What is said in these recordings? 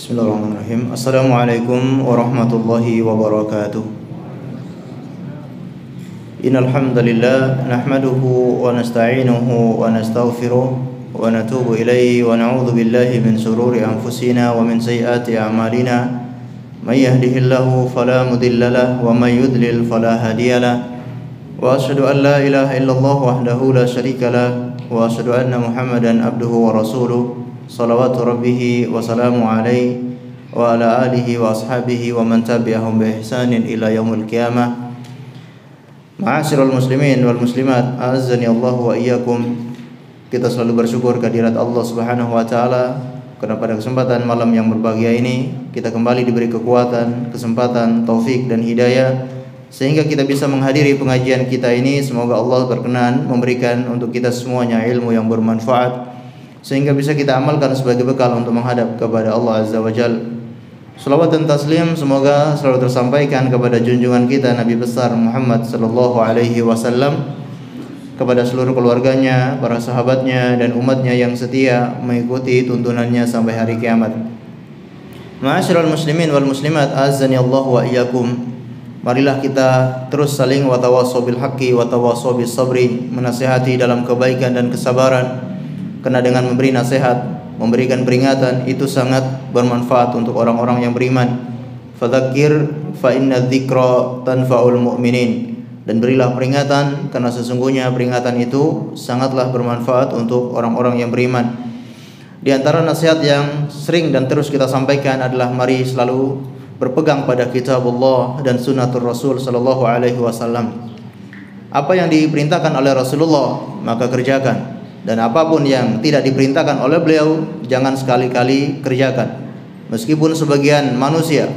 Bismillahirrahmanirrahim. Assalamualaikum warahmatullahi wabarakatuh. Innal hamdalillah nahmaduhu wa nasta'inuhu wa nastaghfiruh wa natubu ilaihi wa na'udzu billahi min shururi anfusina wa min sayyiati a'malina. May yahdihillahu fala mudilla lahu wa may yudlil fala hadiya lahu. Wa asyhadu an la ilaha illallah wahdahu la syarika lahu wa asyhadu anna Muhammadan abduhu wa rasuluh. Salawatu rabbihi wa salamu alaihi wa ala alihi wa ashabihi wa man tabi'ahum bi ihsanin ila yaumil qiyamah. Ma'asyiral muslimin wal muslimat, a'azzani Allah wa iyyakum. Kita selalu bersyukur kehadirat Allah Subhanahu wa taala karena pada kesempatan malam yang berbahagia ini kita kembali diberi kekuatan, kesempatan, taufik dan hidayah sehingga kita bisa menghadiri pengajian kita ini. Semoga Allah berkenan memberikan untuk kita semuanya ilmu yang bermanfaat sehingga bisa kita amalkan sebagai bekal untuk menghadap kepada Allah Azza wa Jalla. Salawat dan taslim semoga selalu tersampaikan kepada junjungan kita Nabi besar Muhammad sallallahu alaihi wasallam, kepada seluruh keluarganya, para sahabatnya dan umatnya yang setia mengikuti tuntunannya sampai hari kiamat. Ma'asyiral muslimin wal muslimat, azani Allah wa iyyakum. Marilah kita terus saling watawassaw bil haqqi watawassaw bis sabri, menasihati dalam kebaikan dan kesabaran. Karena dengan memberi nasihat, memberikan peringatan itu sangat bermanfaat untuk orang-orang yang beriman. Fadzakir fa inna dzikra tanfa'ul mu'minin. Dan berilah peringatan karena sesungguhnya peringatan itu sangatlah bermanfaat untuk orang-orang yang beriman. Di antara nasihat yang sering dan terus kita sampaikan adalah mari selalu berpegang pada kitabullah dan sunnatur Rasul sallallahu alaihi wasallam. Apa yang diperintahkan oleh Rasulullah maka kerjakan. Dan apapun yang tidak diperintahkan oleh beliau jangan sekali-kali kerjakan. Meskipun sebagian manusia,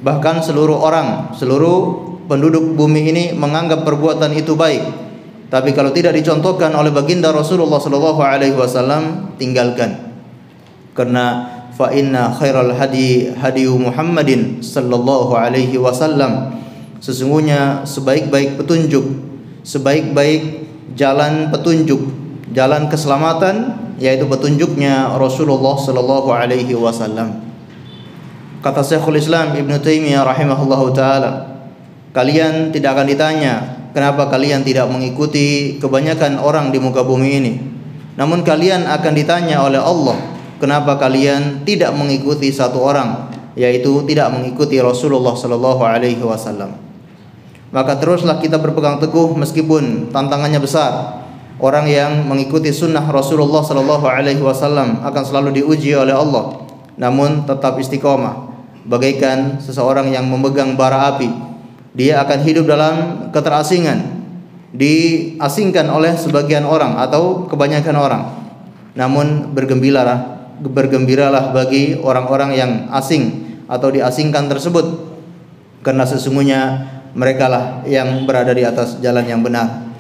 bahkan seluruh orang, seluruh penduduk bumi ini menganggap perbuatan itu baik, tapi kalau tidak dicontohkan oleh baginda Rasulullah sallallahu alaihi wasallam, tinggalkan. Karena fa inna khairal hadi hadiyu Muhammadin sallallahu alaihi wasallam. Sesungguhnya sebaik-baik petunjuk, sebaik-baik jalan petunjuk, jalan keselamatan yaitu petunjuknya Rasulullah sallallahu alaihi wasallam. Kata Syekhul Islam Ibnu Taimiyah rahimahullahu taala, kalian tidak akan ditanya kenapa kalian tidak mengikuti kebanyakan orang di muka bumi ini. Namun kalian akan ditanya oleh Allah, kenapa kalian tidak mengikuti satu orang, yaitu tidak mengikuti Rasulullah sallallahu alaihi wasallam. Maka teruslah kita berpegang teguh meskipun tantangannya besar. Orang yang mengikuti sunnah Rasulullah sallallahu alaihi wasallam akan selalu diuji oleh Allah, namun tetap istiqomah. Bagaikan seseorang yang memegang bara api, dia akan hidup dalam keterasingan, diasingkan oleh sebagian orang atau kebanyakan orang. Namun bergembiralah bagi orang-orang yang asing atau diasingkan tersebut, karena sesungguhnya merekalah yang berada di atas jalan yang benar.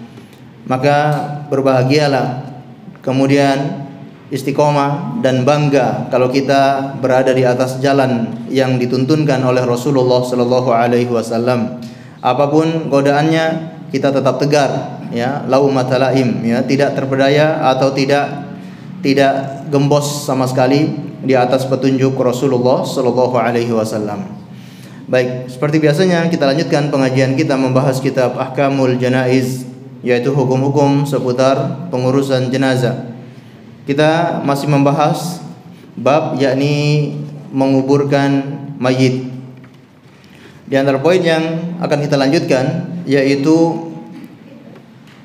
Maka berbahagialah, kemudian istiqomah dan bangga kalau kita berada di atas jalan yang dituntunkan oleh Rasulullah sallallahu alaihi wasallam. Apapun godaannya kita tetap tegar, ya, laumata laim, ya, tidak terpedaya atau tidak gembos sama sekali di atas petunjuk Rasulullah sallallahu alaihi wasallam. Baik, seperti biasanya kita lanjutkan pengajian kita membahas kitab Ahkamul Janaiz, yaitu hukum-hukum seputar pengurusan jenazah. Kita masih membahas bab yakni menguburkan mayit. Di antara poin yang akan kita lanjutkan yaitu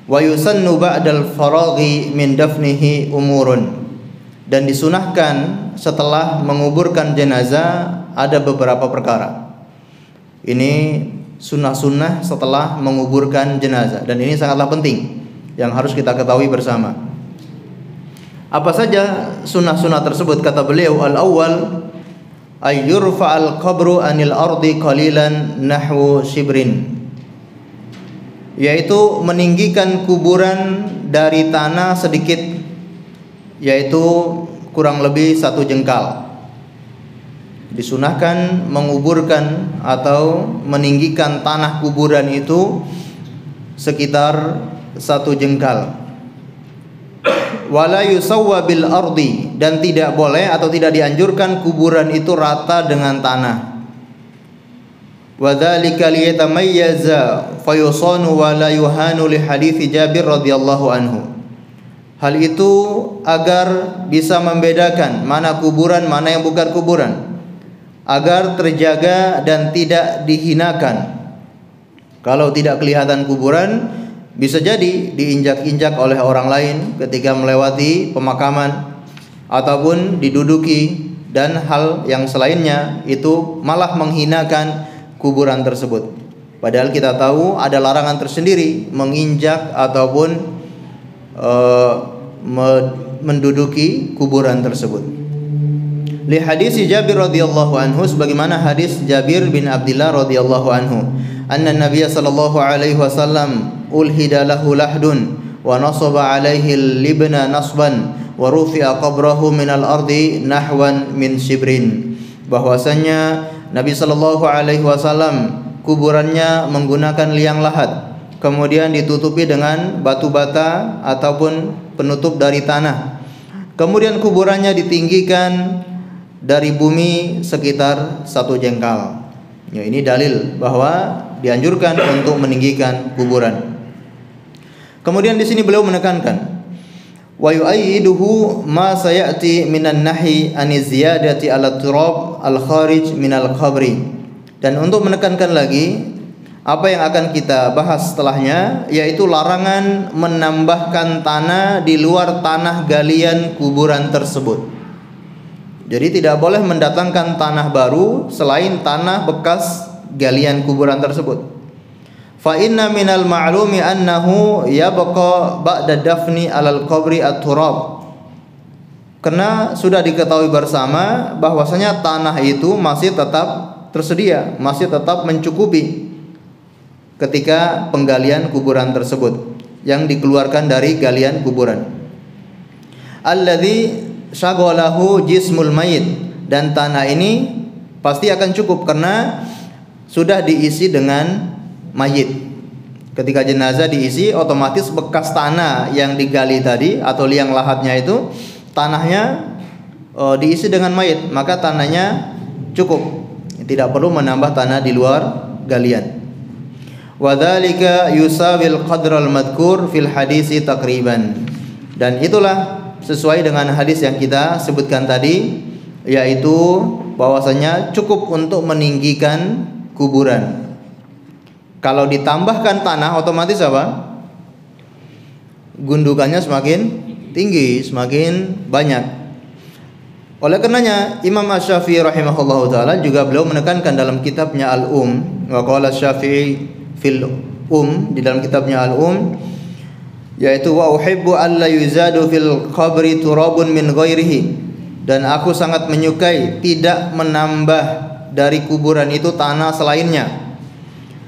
wa yusannu ba'dal faraghi min dafnihi umurun. Dan disunahkan setelah menguburkan jenazah ada beberapa perkara. Ini sunnah-sunnah setelah menguburkan jenazah, dan ini sangatlah penting yang harus kita ketahui bersama. Apa saja sunnah-sunnah tersebut? Kata beliau, al-awwal ay yurfa'al qabru anil ardi qalilan nahwu shibrin, yaitu meninggikan kuburan dari tanah sedikit, yaitu kurang lebih 1 jengkal. Disunahkan menguburkan atau meninggikan tanah kuburan itu sekitar 1 jengkal. wala yusawwa bil ardi, dan tidak boleh atau tidak dianjurkan kuburan itu rata dengan tanah. Wa dzalika liyatamayyaza fayusanu wa la yuhanu li hadits Jabir radhiyallahu anhu. Hal itu agar bisa membedakan mana kuburan, mana yang bukan kuburan, agar terjaga dan tidak dihinakan. Kalau tidak kelihatan kuburan, bisa jadi diinjak-injak oleh orang lain ketika melewati pemakaman ataupun diduduki, dan hal yang selainnya itu malah menghinakan kuburan tersebut. Padahal kita tahu ada larangan tersendiri menginjak ataupun menduduki kuburan tersebut. Li hadis Jabir radhiyallahu anhu, sebagaimana hadis Jabir bin Abdullah radhiyallahu anhu, anna Nabiy sallallahu alaihi wasallam ulhida lahu lahdun wa nasaba alaihi libna nasban wa rufi'a qabrahu minal ardi nahwan min shibrin. Bahwasanya Nabi sallallahu alaihi wasallam kuburannya menggunakan liang lahat, kemudian ditutupi dengan batu bata ataupun penutup dari tanah. Kemudian kuburannya ditinggikan dari bumi sekitar 1 jengkal. Ya, ini dalil bahwa dianjurkan untuk meninggikan kuburan. Kemudian di sini beliau menekankan wa yu'ayyiduhu ma sayati minan nahi aniz ziyadati ala turab al kharij minal qabri. Dan untuk menekankan lagi apa yang akan kita bahas setelahnya, yaitu larangan menambahkan tanah di luar tanah galian kuburan tersebut. Jadi tidak boleh mendatangkan tanah baru selain tanah bekas galian kuburan tersebut. Fa inna minal ma'lumi annahu yabqa ba'da dafni alal qabri at-turab. Karena sudah diketahui bersama bahwasanya tanah itu masih tetap tersedia, masih tetap mencukupi ketika penggalian kuburan tersebut yang dikeluarkan dari galian kuburan. Alladzi syaghalahu jismul mayit, dan tanah ini pasti akan cukup karena sudah diisi dengan mayit. Ketika jenazah diisi, otomatis bekas tanah yang digali tadi atau liang lahatnya itu tanahnya diisi dengan mayit, maka tanahnya cukup, tidak perlu menambah tanah di luar galian. Wa dzalika yusawil qadral madhkur fil hadisi takriban, dan itulah sesuai dengan hadis yang kita sebutkan tadi, yaitu bahwasanya cukup untuk meninggikan kuburan. Kalau ditambahkan tanah, otomatis apa? Gundukannya semakin tinggi, semakin banyak. Oleh karenanya Imam Asy-Syafi'i rahimahullahu taala juga beliau menekankan dalam kitabnya Al-Um, wa qala Asy-Syafi'i fil di dalam kitabnya Al-Um, yaitu wa uhibbu alla yuzadu fil qabri turabun min ghairihi, dan aku sangat menyukai tidak menambah dari kuburan itu tanah selainnya.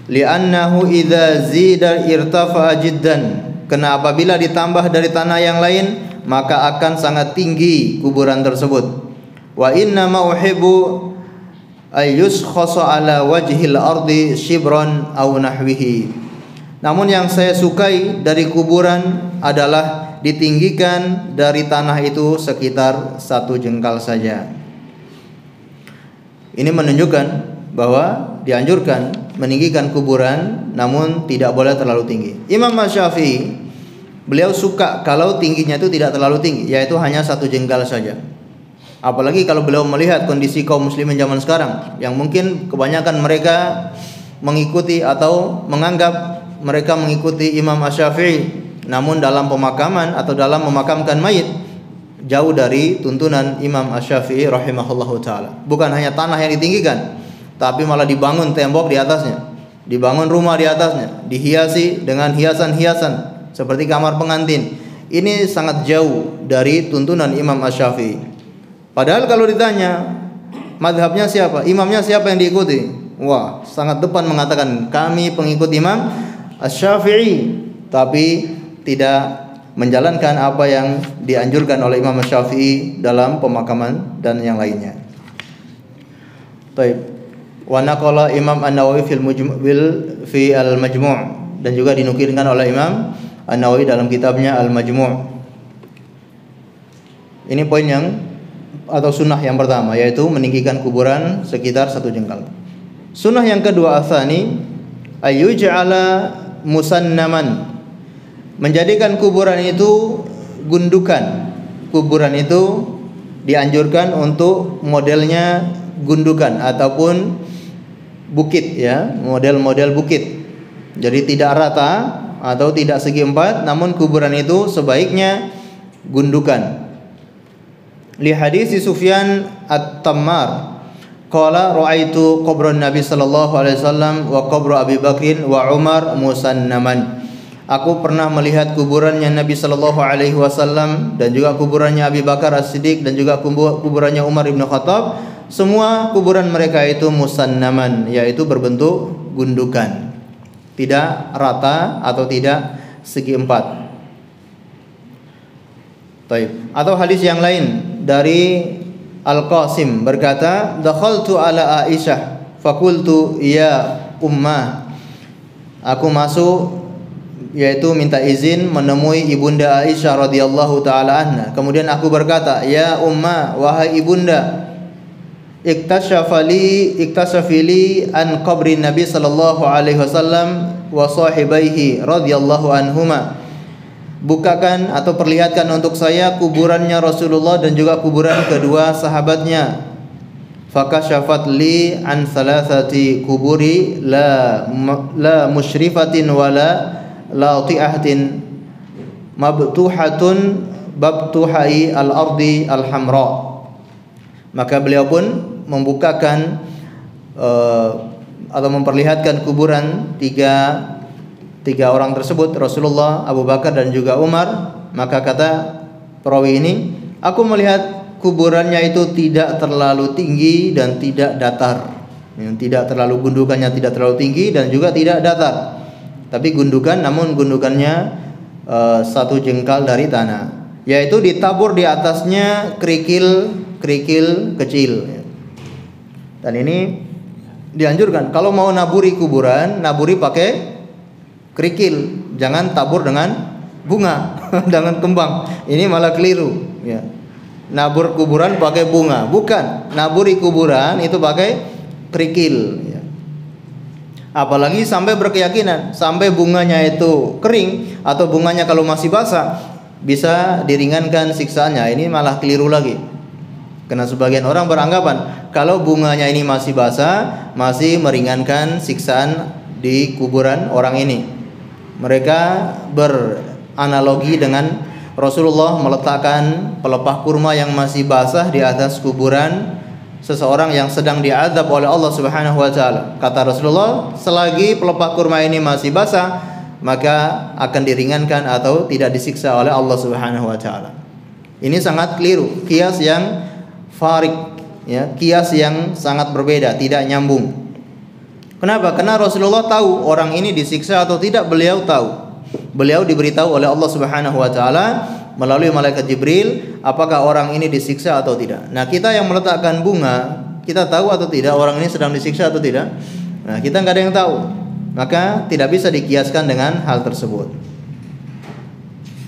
Li'annahu idza zida irtafa'a jiddan, karena apabila ditambah dari tanah yang lain maka akan sangat tinggi kuburan tersebut. Wa inna ma uhibbu ayyuskhasa ala wajhil ardi shibran aw nahwihi. Namun yang saya sukai dari kuburan adalah ditinggikan dari tanah itu sekitar 1 jengkal saja. Ini menunjukkan bahwa dianjurkan meninggikan kuburan, namun tidak boleh terlalu tinggi. Imam Syafi'i beliau suka kalau tingginya itu tidak terlalu tinggi, yaitu hanya 1 jengkal saja. Apalagi kalau beliau melihat kondisi kaum muslimin zaman sekarang, yang mungkin kebanyakan mereka mengikuti atau menganggap mereka mengikuti Imam Syafi'i, namun dalam pemakaman atau dalam memakamkan mayit jauh dari tuntunan Imam Syafi'i rahimahullahu taala. Bukan hanya tanah yang ditinggikan, tapi malah dibangun tembok di atasnya, dibangun rumah di atasnya, dihiasi dengan hiasan-hiasan seperti kamar pengantin. Ini sangat jauh dari tuntunan Imam Syafi'i. Padahal kalau ditanya mazhabnya siapa, imamnya siapa yang diikuti, wah, sangat depan mengatakan kami pengikut Imam Syafi'i, tapi tidak menjalankan apa yang dianjurkan oleh Imam Syafi'i dalam pemakaman dan yang lainnya. Baik. Wa naqala Imam An-Nawawi fi al-Majmu', dan juga dinukilkan oleh Imam An-Nawawi dalam kitabnya Al-Majmu'. Ini poin yang atau sunnah yang pertama, yaitu meninggikan kuburan sekitar 1 jengkal. Sunnah yang kedua, atsani ayyuj'ala musannaman, menjadikan kuburan itu gundukan. Kuburan itu dianjurkan untuk modelnya gundukan ataupun bukit, ya, model-model bukit. Jadi tidak rata atau tidak segi empat, namun kuburan itu sebaiknya gundukan. Li hadis Sufyan At-Tammar qala ra'aitu qabran Nabi sallallahu alaihi wasallam wa qabra Abi Bakrin wa Umar musannaman. Aku pernah melihat kuburannya Nabi sallallahu alaihi wasallam dan juga kuburannya Abi Bakar As-Siddiq dan juga kuburannya Umar bin Khattab. Semua kuburan mereka itu musannaman, yaitu berbentuk gundukan, tidak rata atau tidak segi empat. Taib. Atau hadis yang lain dari Al-Qasim berkata, dakhaltu ala Aisyah fakultu ya ummah. Aku masuk, yaitu minta izin menemui ibunda Aisyah radhiyallahu taala anha. Kemudian aku berkata, ya ummah, wahai ibunda, iktasafili an qabri Nabi sallallahu alaihi wasallam wa sahibaihi radhiyallahu anhuma. Bukakan atau perlihatkan untuk saya kuburannya Rasulullah dan juga kuburan kedua sahabatnya. Fakashafat li an thalathati kuburi la musyrifatin wala lati'atin mabtuhatun babtuhai al-ardi al-hamra. Maka beliau pun membukakan atau memperlihatkan kuburan tiga orang tersebut, Rasulullah, Abu Bakar dan juga Umar. Maka kata perawi ini, aku melihat kuburannya itu tidak terlalu tinggi dan tidak datar. Tidak terlalu, gundukannya tidak terlalu tinggi dan juga tidak datar, tapi gundukan, namun gundukannya 1 jengkal dari tanah, yaitu ditabur di atasnya kerikil kecil. Dan ini dianjurkan kalau mau naburi kuburan, naburi pakai kerikil, jangan tabur dengan bunga dengan kembang. Ini malah keliru, ya. Nabur kuburan pakai bunga, bukan. Naburi kuburan itu pakai kerikil, ya. Apalagi sampai berkeyakinan sampai bunganya itu kering atau bunganya kalau masih basah bisa diringankan siksaannya. Ini malah keliru lagi. Karena sebagian orang beranggapan kalau bunganya ini masih basah masih meringankan siksaan di kuburan orang ini. Mereka beranalogi dengan Rasulullah meletakkan pelepah kurma yang masih basah di atas kuburan seseorang yang sedang diazab oleh Allah Subhanahu wa taala. Kata Rasulullah, selagi pelepah kurma ini masih basah, maka akan diringankan atau tidak disiksa oleh Allah Subhanahu wa taala. Ini sangat keliru, kias yang farik, ya, kias yang sangat berbeda, tidak nyambung. Kenapa? Karena Rasulullah tahu orang ini disiksa atau tidak, beliau tahu. Beliau diberitahu oleh Allah Subhanahu wa taala melalui malaikat Jibril apakah orang ini disiksa atau tidak. Nah, kita yang meletakkan bunga, kita tahu atau tidak orang ini sedang disiksa atau tidak? Nah, kita nggak ada yang tahu. Maka tidak bisa dikiaskan dengan hal tersebut.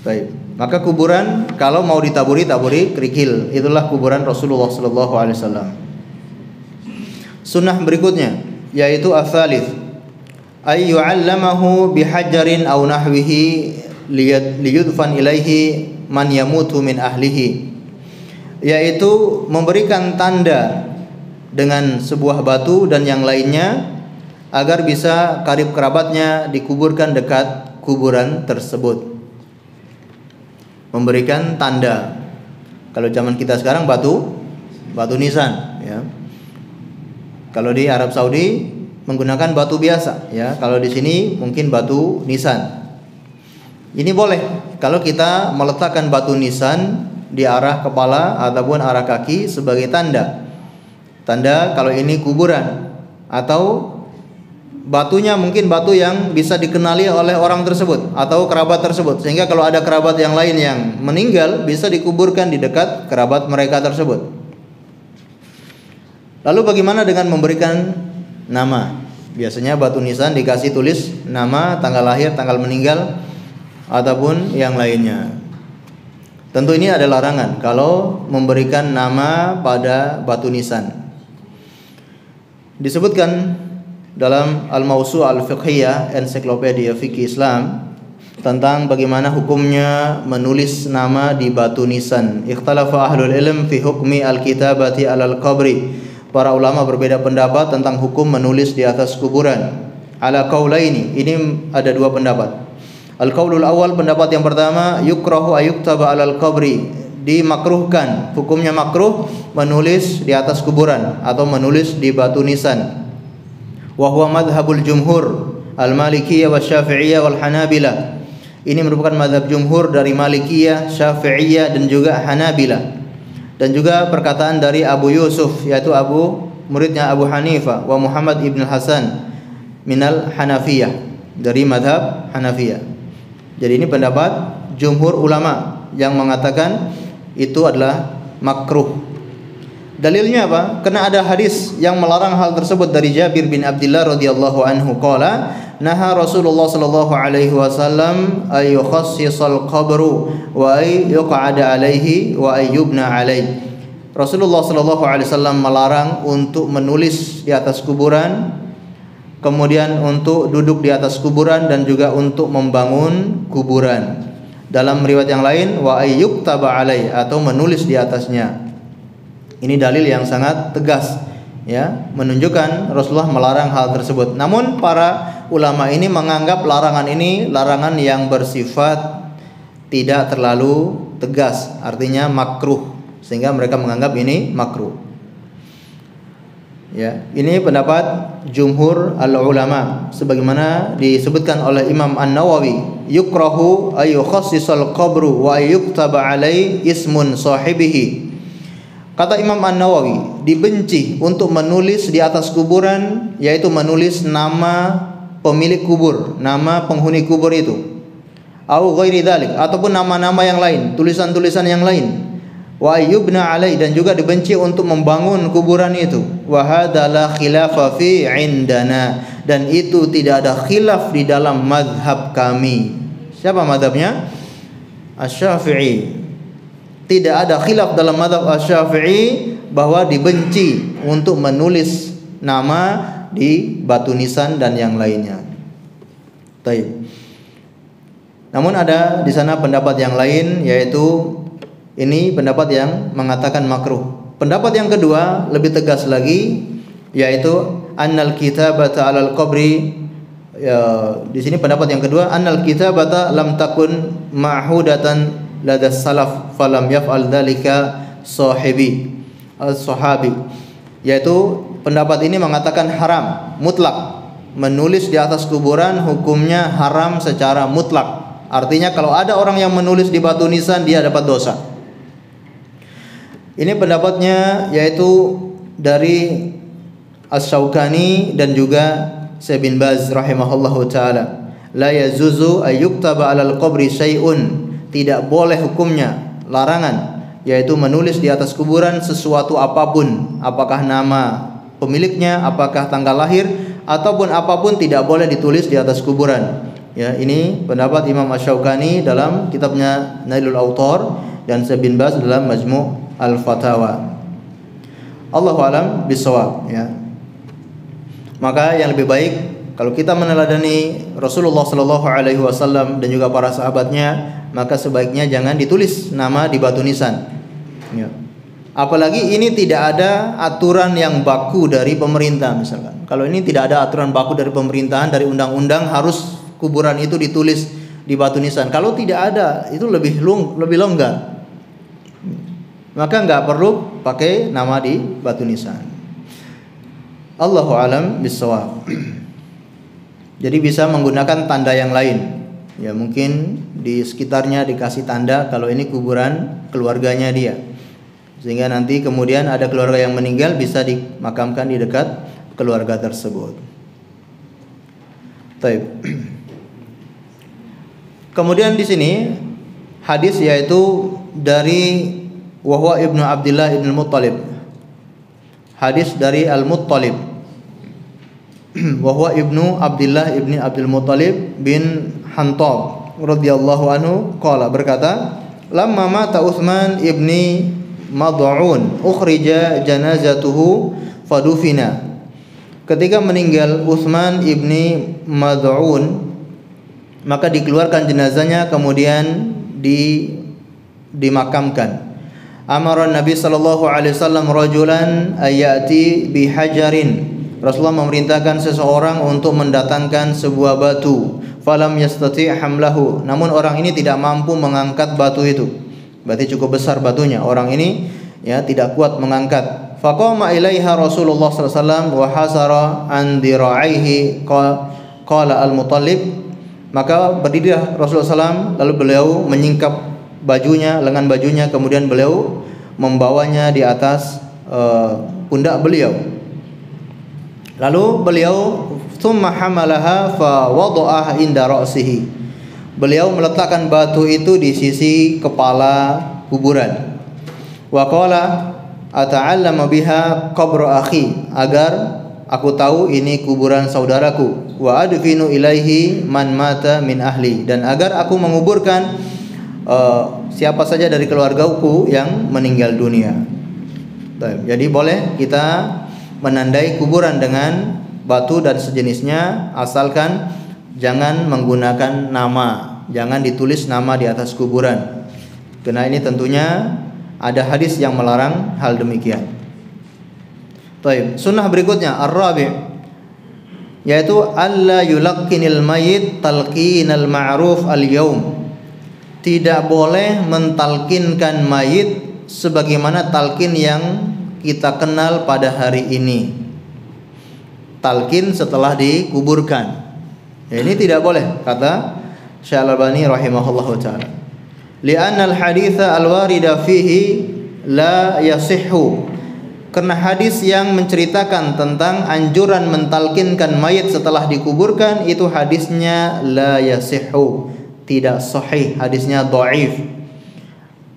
Baik. Maka kuburan kalau mau taburi kerikil. Itulah kuburan Rasulullah sallallahu alaihi wasallam. Sunnah berikutnya yaitu ats-tsalits ay yu'allamahu bihajarin aw nahwihi liyudfan ilaihi man yamutu min ahlihi, yaitu memberikan tanda dengan sebuah batu dan yang lainnya agar bisa karib kerabatnya dikuburkan dekat kuburan tersebut. Memberikan tanda. Kalau zaman kita sekarang batu nisan, ya. Kalau di Arab Saudi menggunakan batu biasa, ya. Kalau di sini mungkin batu nisan. Ini boleh kalau kita meletakkan batu nisan di arah kepala ataupun arah kaki sebagai tanda. Tanda kalau ini kuburan, atau batunya mungkin batu yang bisa dikenali oleh orang tersebut atau kerabat tersebut, sehingga kalau ada kerabat yang lain yang meninggal bisa dikuburkan di dekat kerabat mereka tersebut. Lalu bagaimana dengan memberikan nama? Biasanya batu nisan dikasih tulis nama, tanggal lahir, tanggal meninggal, ataupun yang lainnya. Tentu ini ada larangan kalau memberikan nama pada batu nisan. Disebutkan dalam Al-Mawsu' Al-Fiqhiyah, ensiklopedia fikih Islam, tentang bagaimana hukumnya menulis nama di batu nisan. Ikhtalafa ahlul ilm fi hukmi al-kitabati alal qabri. Para ulama berbeda pendapat tentang hukum menulis di atas kuburan. Ala qaulaini, ini ada dua pendapat. Al-qaulul awal, pendapat yang pertama, yukrahu ayuktaba alal qabri, dimakruhkan, hukumnya makruh menulis di atas kuburan atau menulis di batu nisan. Wa huwa madhhabul jumhur al-Malikiyah wa Syafi'iyah wal Hanabilah. Ini merupakan mazhab jumhur dari Malikiyah, Syafi'iyah dan juga Hanabilah. Dan juga perkataan dari Abu Yusuf, yaitu muridnya Abu Hanifah, wa Muhammad ibn Hasan minal Hanafiyah, dari mazhab Hanafiyah. Jadi ini pendapat jumhur ulama yang mengatakan itu adalah makruh. Dalilnya apa? Karena ada hadis yang melarang hal tersebut dari Jabir bin Abdullah radhiyallahu anhu, qala naha Rasulullah sallallahu alaihi wasallam ay yukhassisal qabru wa ay yuq'ada alaihi wa ay yubna alaihi. Rasulullah sallallahu alaihi wasallam melarang untuk menulis di atas kuburan, kemudian untuk duduk di atas kuburan dan juga untuk membangun kuburan. Dalam riwayat yang lain wa ay yuktaba alaihi, atau menulis di atasnya. Ini dalil yang sangat tegas, ya, menunjukkan Rasulullah melarang hal tersebut. Namun para ulama ini menganggap larangan ini larangan yang bersifat tidak terlalu tegas, artinya makruh, sehingga mereka menganggap ini makruh. Ya, ini pendapat jumhur al-ulama sebagaimana disebutkan oleh Imam An-Nawawi, yukrahu ay yukhassisal qabru wa yuktaba alai ismun sahibihi. Kata Imam An-Nawawi, dibenci untuk menulis di atas kuburan, yaitu menulis nama pemilik kubur, nama penghuni kubur itu. Au ghairi dzalik, ataupun nama-nama yang lain, tulisan-tulisan yang lain. Wa ayyubna alai, dan juga dibenci untuk membangun kuburan itu. Wa hadza la khilafa fi indana, dan itu tidak ada khilaf di dalam mazhab kami. Siapa mazhabnya? Asy-Syafi'i. Tidak ada khilaf dalam mazhab Asy-Syafi'i bahwa dibenci untuk menulis nama di batu nisan dan yang lainnya. Baik. Namun ada di sana pendapat yang lain, yaitu ini pendapat yang mengatakan makruh. Pendapat yang kedua lebih tegas lagi, yaitu annal kitabata 'alal qabri. Ya, di sini pendapat yang kedua, annal kitabata lam takun ma'hudatan ladas salaf falam yaf'al dzalika sahibi as-sahabi, yaitu pendapat ini mengatakan haram mutlak, menulis di atas kuburan hukumnya haram secara mutlak. Artinya kalau ada orang yang menulis di batu nisan, dia dapat dosa. Ini pendapatnya yaitu dari Asy-Syaukani dan juga Syekh bin Baz rahimahullahu taala. La yazuzu ayyuktaba 'alal qabri syai'un, tidak boleh hukumnya, larangan, yaitu menulis di atas kuburan sesuatu apapun, apakah nama pemiliknya, apakah tanggal lahir, ataupun apapun tidak boleh ditulis di atas kuburan. Ya, ini pendapat Imam Asy-Syaukani dalam kitabnya Nailul Awtar dan Syekh bin Baz dalam Majmu' Al-Fatawa. Allahu a'lam bishawab, ya. Maka yang lebih baik kalau kita meneladani Rasulullah sallallahu alaihi wasallam dan juga para sahabatnya, maka sebaiknya jangan ditulis nama di batu nisan. Ya. Apalagi ini tidak ada aturan yang baku dari pemerintah misalkan. Kalau ini tidak ada aturan baku dari pemerintahan, dari undang-undang harus kuburan itu ditulis di batu nisan. Kalau tidak ada, itu lebih longgar. Maka nggak perlu pakai nama di batu nisan. Allahu a'lam bishawab. Jadi bisa menggunakan tanda yang lain. Ya, mungkin di sekitarnya dikasih tanda kalau ini kuburan keluarganya dia, sehingga nanti kemudian ada keluarga yang meninggal bisa dimakamkan di dekat keluarga tersebut. Baik. Kemudian di sini hadis yaitu dari Wahwa ibnu Abdullah ibnu Muttalib. Hadis dari Al-Muttalib. Wahwa ibnu Abdullah ibni Abdul Muttalib bin Hantab radhiyallahu anhu qala, berkata, lamma mata Utsman ibni Mad'un ukhrija janazatuhu fadufina. Ketika meninggal Utsman ibni Mad'un, maka dikeluarkan jenazahnya kemudian dimakamkan. Amara Nabi sallallahu alaihi wasallam rajulan ayati bihajarin. Rasulullah memerintahkan seseorang untuk mendatangkan sebuah batu. Falam yastati' hamlahu. Namun orang ini tidak mampu mengangkat batu itu. Berarti cukup besar batunya. Orang ini ya tidak kuat mengangkat. Faqama ilaiha Rasulullah sallallahu alaihi wasallam wa hasara an dira'aihi qala al-Muttalib. Maka berdirilah Rasulullah SAW, lalu beliau menyingkap bajunya, lengan bajunya, kemudian beliau membawanya di atas pundak beliau. Lalu beliau thumma hamalaha fa wada'aha inda ra'sihi. Beliau meletakkan batu itu di sisi kepala kuburan. Wa qala ata'allama biha qabra akhi, agar aku tahu ini kuburan saudaraku. Wa adfinu ilaihi man mata min ahli, dan agar aku menguburkan siapa saja dari keluargaku yang meninggal dunia. Jadi boleh kita menandai kuburan dengan batu dan sejenisnya, asalkan jangan menggunakan nama, jangan ditulis nama di atas kuburan. Karena ini tentunya ada hadis yang melarang hal demikian. Baik, sunnah berikutnya ar-rabi', yaitu alla yulaqqinil mayyit talqinal ma'ruf al-yaum. Tidak boleh mentalkinkan mayit sebagaimana talqin yang kita kenal pada hari ini. Talqin setelah dikuburkan. Ya, ini tidak boleh, kata Syekh Al-Albani rahimahullahu taala. Li'anna al-haditsa al-warida fihi la yasihhu. Karena hadis yang menceritakan tentang anjuran mentalkinkan mayit setelah dikuburkan itu hadisnya la yasihhu, tidak sahih, hadisnya dhaif.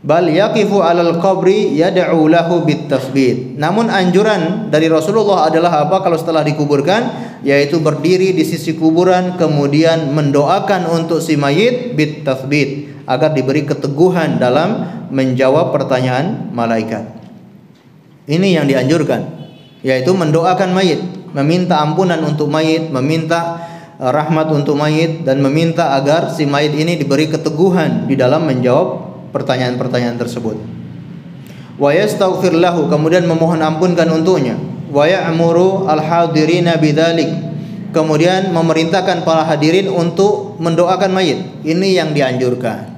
Bal yaqifu 'alal qabri yad'u lahu bitasbit. Namun anjuran dari Rasulullah adalah apa kalau setelah dikuburkan? Yaitu berdiri di sisi kuburan kemudian mendoakan untuk si mayit bitasbit, agar diberi keteguhan dalam menjawab pertanyaan malaikat. Ini yang dianjurkan, yaitu mendoakan mayit, meminta ampunan untuk mayit, meminta rahmat untuk mayit, dan meminta agar si mayit ini diberi keteguhan di dalam menjawab pertanyaan-pertanyaan tersebut. Wa yastaghfir lahu, kemudian memohon ampunkan untuknya. Wa ya'muru al-hadirina bidzalik, kemudian memerintahkan para hadirin untuk mendoakan mayit. Ini yang dianjurkan.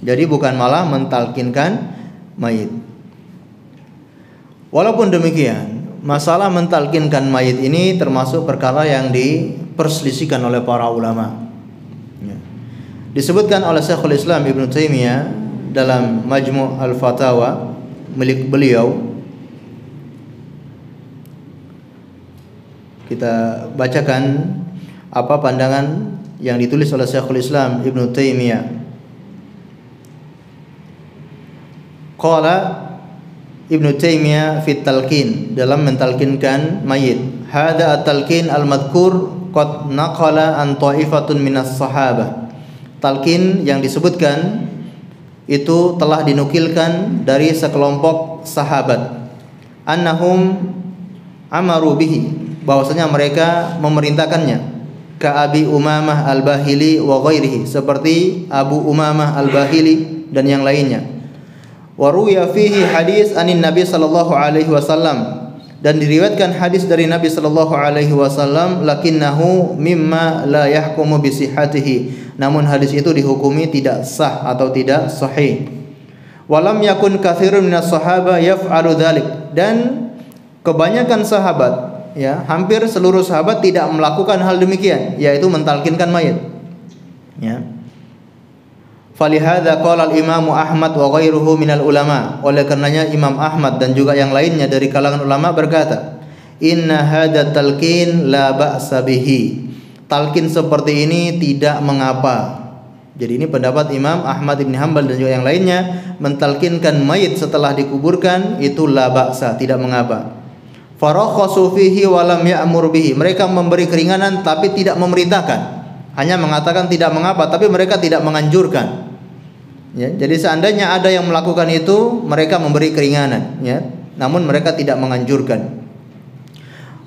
Jadi bukan malah mentalkinkan mayit. Walaupun demikian, masalah mentalkinkan mayit ini termasuk perkara yang diperselisihkan oleh para ulama. Disebutkan oleh Syekhul Islam Ibnu Taimiyah dalam Majmu' al-Fatawa milik beliau. Kita bacakan apa pandangan yang ditulis oleh Syekhul Islam Ibnu Taimiyah. Qala Ibnu Taimiyah fi talqin, dalam mentalkinkan mayit. Hadza at-talqin al-madhkur qad naqala an ta'ifatun minas sahabah. Talqin yang disebutkan itu telah dinukilkan dari sekelompok sahabat. Annahum amaru bihi, bahwasanya mereka memerintahkannya. Ka Abi Umamah al-Bahili wa ghairihi, seperti Abu Umamah al-Bahili dan yang lainnya. Wa ruya fihi hadis anin Nabi sallallahu alaihi wasallam, dan diriwayatkan hadis dari Nabi sallallahu alaihi wasallam, lakinnahu mimma la yahkumu bi sihhatihi, namun hadis itu dihukumi tidak sah atau tidak sahih. Walam yakun katsirun minas sahaba yaf'alu dzalik, dan kebanyakan sahabat, ya, hampir seluruh sahabat tidak melakukan hal demikian, yaitu mentalkinkan mayit. Ya. Falihadza qala al-Imam Ahmad wa ghairuhu minal ulama. Oleh karenanya Imam Ahmad dan juga yang lainnya dari kalangan ulama berkata, inna hadza talqin la ba'sa bihi. Talqin seperti ini tidak mengapa. Jadi ini pendapat Imam Ahmad bin Hanbal dan juga yang lainnya, mentalkinkan mayit setelah dikuburkan itu la ba'sa, tidak mengapa. Farakhasu fihi wa lam ya'mur bihi. Mereka memberi keringanan tapi tidak memerintahkan. Hanya mengatakan tidak mengapa, tapi mereka tidak menganjurkan. Ya, jadi seandainya ada yang melakukan itu, mereka memberi keringanan, ya. Namun mereka tidak menganjurkan.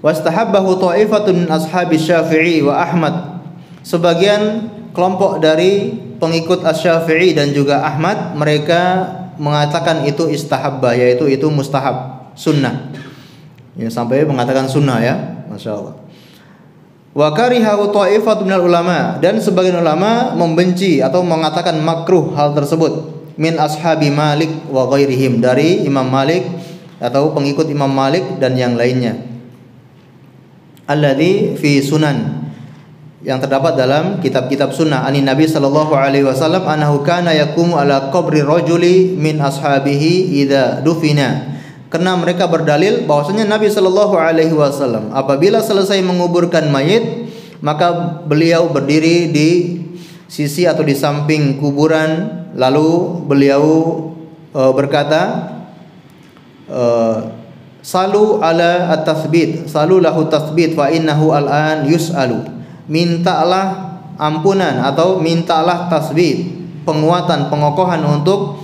Wastahabbahu ta'ifatun min ashabi Syafi'i wa Ahmad. Sebagian kelompok dari pengikut Asy-Syafi'i dan juga Ahmad, mereka mengatakan itu istahabba, yaitu itu mustahab, sunnah. Ya, sampai mengatakan sunnah, ya. Masya Allah. Wa karihahu ta'ifatun minal ulama, dan sebagian ulama membenci atau mengatakan makruh hal tersebut, min ashabi Malik wa ghairihim, dari Imam Malik atau pengikut Imam Malik dan yang lainnya. Alladzi fi sunan, yang terdapat dalam kitab-kitab sunnah, ani Nabi sallallahu alaihi wasallam annahu kana yaqumu ala qabri rajuli min ashabihi idza dufina. Karena mereka berdalil bahwasanya Nabi sallallahu alaihi wasallam apabila selesai menguburkan mayit, maka beliau berdiri di sisi atau di samping kuburan, lalu beliau berkata, salu ala at-tathbit, salu lahu tathbit fa innahu al-an yus'alu. Mintalah ampunan atau mintalah tasbih, penguatan, pengokohan untuk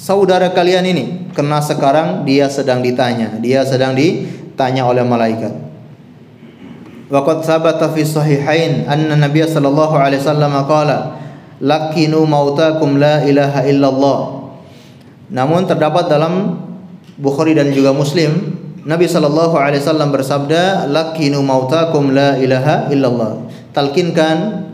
saudara kalian ini, karena sekarang dia sedang ditanya oleh malaikat. Wa qad sabata fi sahihain anna Nabiy sallallahu alaihi wasallam qala lakinu mautakum la ilaha illallah. Namun terdapat dalam Bukhari dan juga Muslim, Nabi sallallahu alaihi wasallam bersabda, lakinu mautakum la ilaha illallah. Talkinkan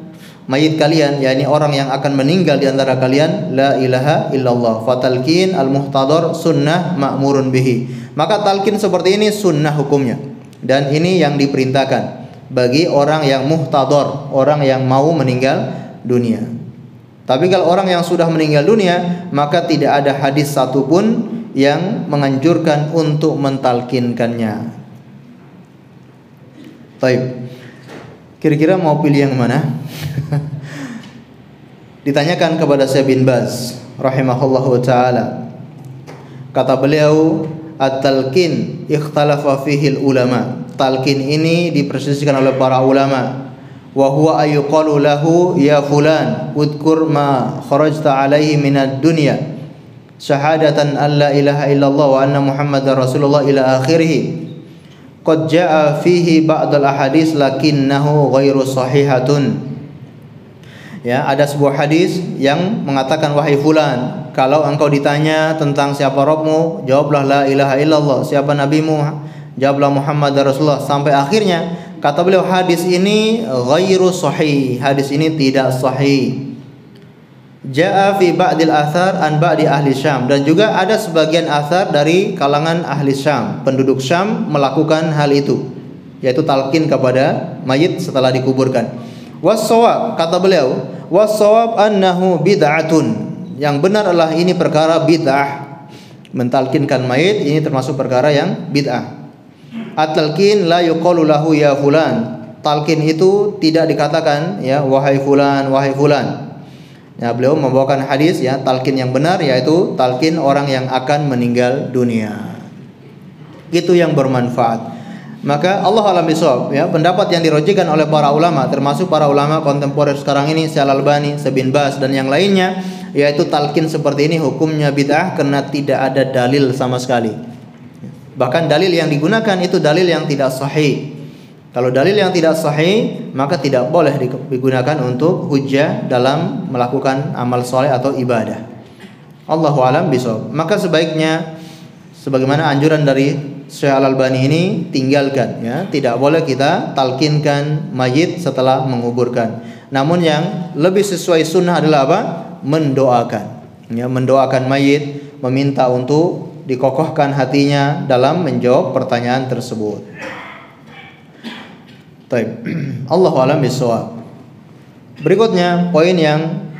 mayit kalian, yakni orang yang akan meninggal di antara kalian, la ilaha illallah. Fatalkin al-muhtadar sunnah ma'murun bihi. Maka talkin seperti ini sunnah hukumnya, dan ini yang diperintahkan bagi orang yang muhtadar, orang yang mau meninggal dunia. Tapi kalau orang yang sudah meninggal dunia, maka tidak ada hadis satupun yang menganjurkan untuk mentalkinkannya. Baik. Kira-kira mau pilih yang mana? Ditanyakan kepada Syekh bin Baz rahimahullahu taala. Kata beliau, at-talqin ikhtalafa fihi ulama. Talqin ini diperselisihkan oleh para ulama. Wa huwa ayqalu lahu ya fulan udkur ma kharajta alaihi minad dunya syahadatan an la ilaha illallah wa anna muhammadar rasulullah ila akhirih. Qad jaa fihi ba'dal ahadits lakinnahu ghairu sahihatun. Ya, ada sebuah hadis yang mengatakan, wahai fulan, kalau engkau ditanya tentang siapa Rabbmu, jawablah la ilaha illallah. Siapa nabimu, jawablah Muhammad Rasulullah, sampai akhirnya. Kata beliau, hadis ini ghairu sahih, hadis ini tidak sahih. Jaa fi ba'dil athar an ba'di ahli Syam, dan juga ada sebagian athar dari kalangan ahli Syam, penduduk Syam melakukan hal itu, yaitu talqin kepada mayit setelah dikuburkan. Was-shawab, kata beliau, was-shawab annahu bid'atun, yang benar adalah ini perkara bid'ah. Mentalkinkan mayit ini termasuk perkara yang bid'ah. At-talqin la yuqalu lahu ya fulan, talqin itu tidak dikatakan ya wahai fulan, wahai fulan. Ya, beliau membawakan hadis ya, talqin yang benar yaitu talqin orang yang akan meninggal dunia. Itu yang bermanfaat. Maka Allah alam bisawab, ya, pendapat yang dirojikan oleh para ulama, termasuk para ulama kontemporer sekarang ini, Syekh Al-Albani, Syekh bin Baz dan yang lainnya, yaitu talqin seperti ini hukumnya bid'ah karena tidak ada dalil sama sekali. Bahkan dalil yang digunakan itu dalil yang tidak sahih. Kalau dalil yang tidak sahih, maka tidak boleh digunakan untuk hujjah dalam melakukan amal soleh atau ibadah. Allahu a'lam bishawab. Maka sebaiknya sebagaimana anjuran dari Syekh Al-Albani ini, tinggalkan ya, tidak boleh kita talkinkan mayit setelah menguburkan. Namun yang lebih sesuai sunnah adalah apa? Mendoakan. Ya, mendoakan mayit, meminta untuk dikokohkan hatinya dalam menjawab pertanyaan tersebut. Baik. Allahu a'lam bishawab. Berikutnya poin yang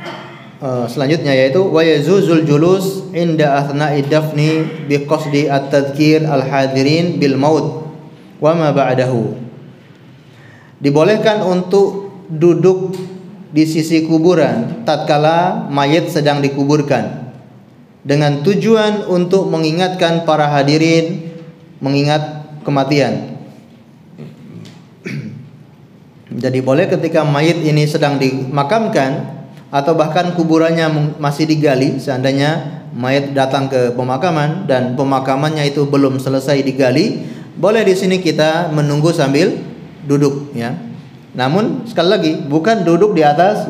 selanjutnya yaitu wa yazuzul julus inda athna'i dafni bi qasdi at-tadhkir al-hadirin bil maut wa ma ba'dahu. Dibolehkan untuk duduk di sisi kuburan tatkala mayit sedang dikuburkan dengan tujuan untuk mengingatkan para hadirin mengingat kematian. Jadi boleh ketika mayit ini sedang dimakamkan atau bahkan kuburannya masih digali, seandainya mayat datang ke pemakaman dan pemakamannya itu belum selesai digali, boleh di sini kita menunggu sambil duduk, ya. Namun sekali lagi, bukan duduk di atas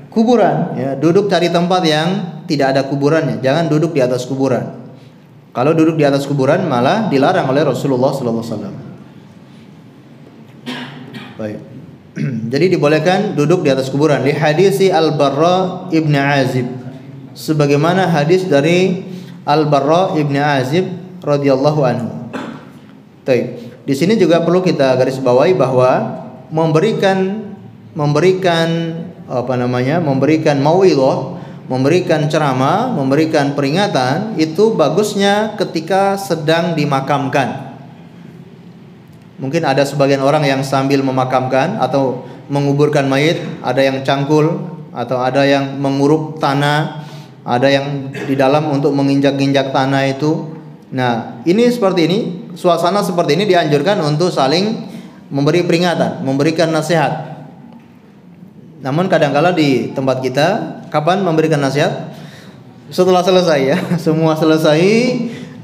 kuburan, ya. Duduk cari tempat yang tidak ada kuburannya, jangan duduk di atas kuburan. Kalau duduk di atas kuburan malah dilarang oleh Rasulullah sallallahu alaihi wasallam. Baik. Jadi dibolehkan duduk di atas kuburan. Li hadisi Al-Barra ibn Azib, sebagaimana hadis dari Al-Barra ibn Azib radhiyallahu anhu. Baik. Di sini juga perlu kita garis bawahi bahwa memberikan mauidhah, memberikan ceramah, memberikan peringatan itu bagusnya ketika sedang dimakamkan. Mungkin ada sebagian orang yang sambil memakamkan atau menguburkan mayit, ada yang cangkul atau ada yang menguruk tanah, ada yang di dalam untuk menginjak-injak tanah itu. Nah, ini seperti ini, suasana seperti ini dianjurkan untuk saling memberi peringatan, memberikan nasihat. Namun kadang-kala di tempat kita, kapan memberikan nasihat? Setelah selesai, ya. Semua selesai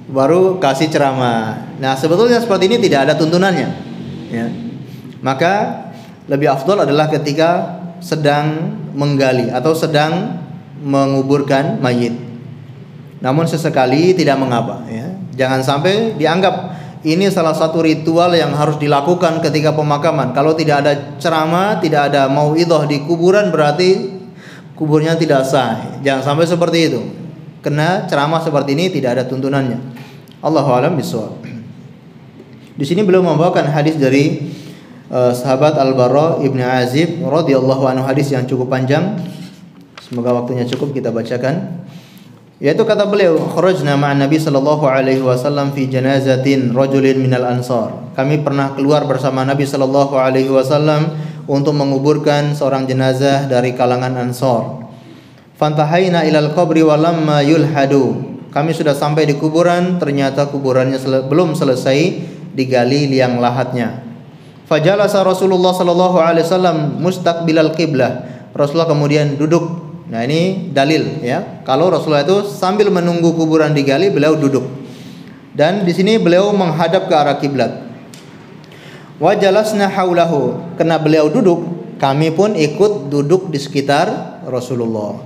baru kasih ceramah. Nah, sebetulnya seperti ini tidak ada tuntunannya, ya. Maka lebih afdol adalah ketika sedang menggali atau sedang menguburkan mayit. Namun sesekali tidak mengapa, ya. Jangan sampai dianggap ini salah satu ritual yang harus dilakukan ketika pemakaman. Kalau tidak ada ceramah, tidak ada mauidhah di kuburan, berarti kuburnya tidak sah. Jangan sampai seperti itu. Karena ceramah seperti ini tidak ada tuntunannya. Allahu a'lam bishawab. Di sini beliau membawakan hadis dari sahabat Al-Barra ibn Azib radhiyallahu anhu, hadis yang cukup panjang. Semoga waktunya cukup kita bacakan. Yaitu kata beliau, kharajna ma'an Nabi sallallahu alaihi wasallam fi janazatin rajulin minal ansar. Kami pernah keluar bersama Nabi sallallahu alaihi wasallam untuk menguburkan seorang jenazah dari kalangan Ansar. Fantahaina ilal qabri wa lamma yulhadu. Kami sudah sampai di kuburan, ternyata kuburannya belum selesai digali liang lahatnya. Fajalasa Rasulullah sallallahu alaihi wasallam mustaqbilal qiblah. Rasulullah kemudian duduk. Nah, ini dalil, ya. Kalau Rasulullah itu sambil menunggu kuburan digali, beliau duduk. Dan di sini beliau menghadap ke arah kiblat. Wa jalasna haulahu. Karena beliau duduk, kami pun ikut duduk di sekitar Rasulullah.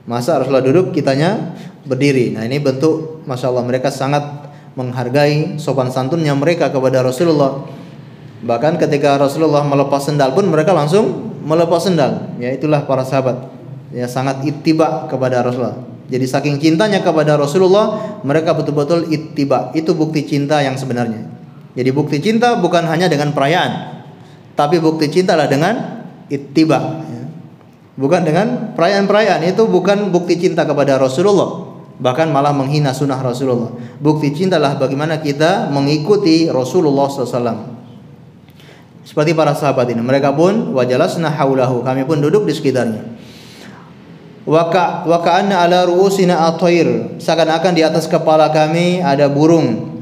Masa Rasulullah duduk, kitanya berdiri. Nah, ini bentuk Masya Allah, mereka sangat menghargai sopan santunnya mereka kepada Rasulullah. Bahkan ketika Rasulullah melepas sendal pun mereka langsung melepas sendal. Ya, itulah para sahabat. Ya, sangat ittiba kepada Rasulullah. Jadi saking cintanya kepada Rasulullah, mereka betul-betul ittiba. Itu bukti cinta yang sebenarnya. Jadi bukti cinta bukan hanya dengan perayaan, tapi bukti cinta adalah dengan ittiba, ya. Bukan dengan perayaan-perayaan. Itu bukan bukti cinta kepada Rasulullah, bahkan malah menghina sunnah Rasulullah. Bukti cinta adalah bagaimana kita mengikuti Rasulullah SAW. Seperti para sahabat ini, mereka pun wajalasna haulahu, kami pun duduk di sekitarnya. Wa ka'anna ala ru'usina at-thair, seakan-akan di atas kepala kami ada burung.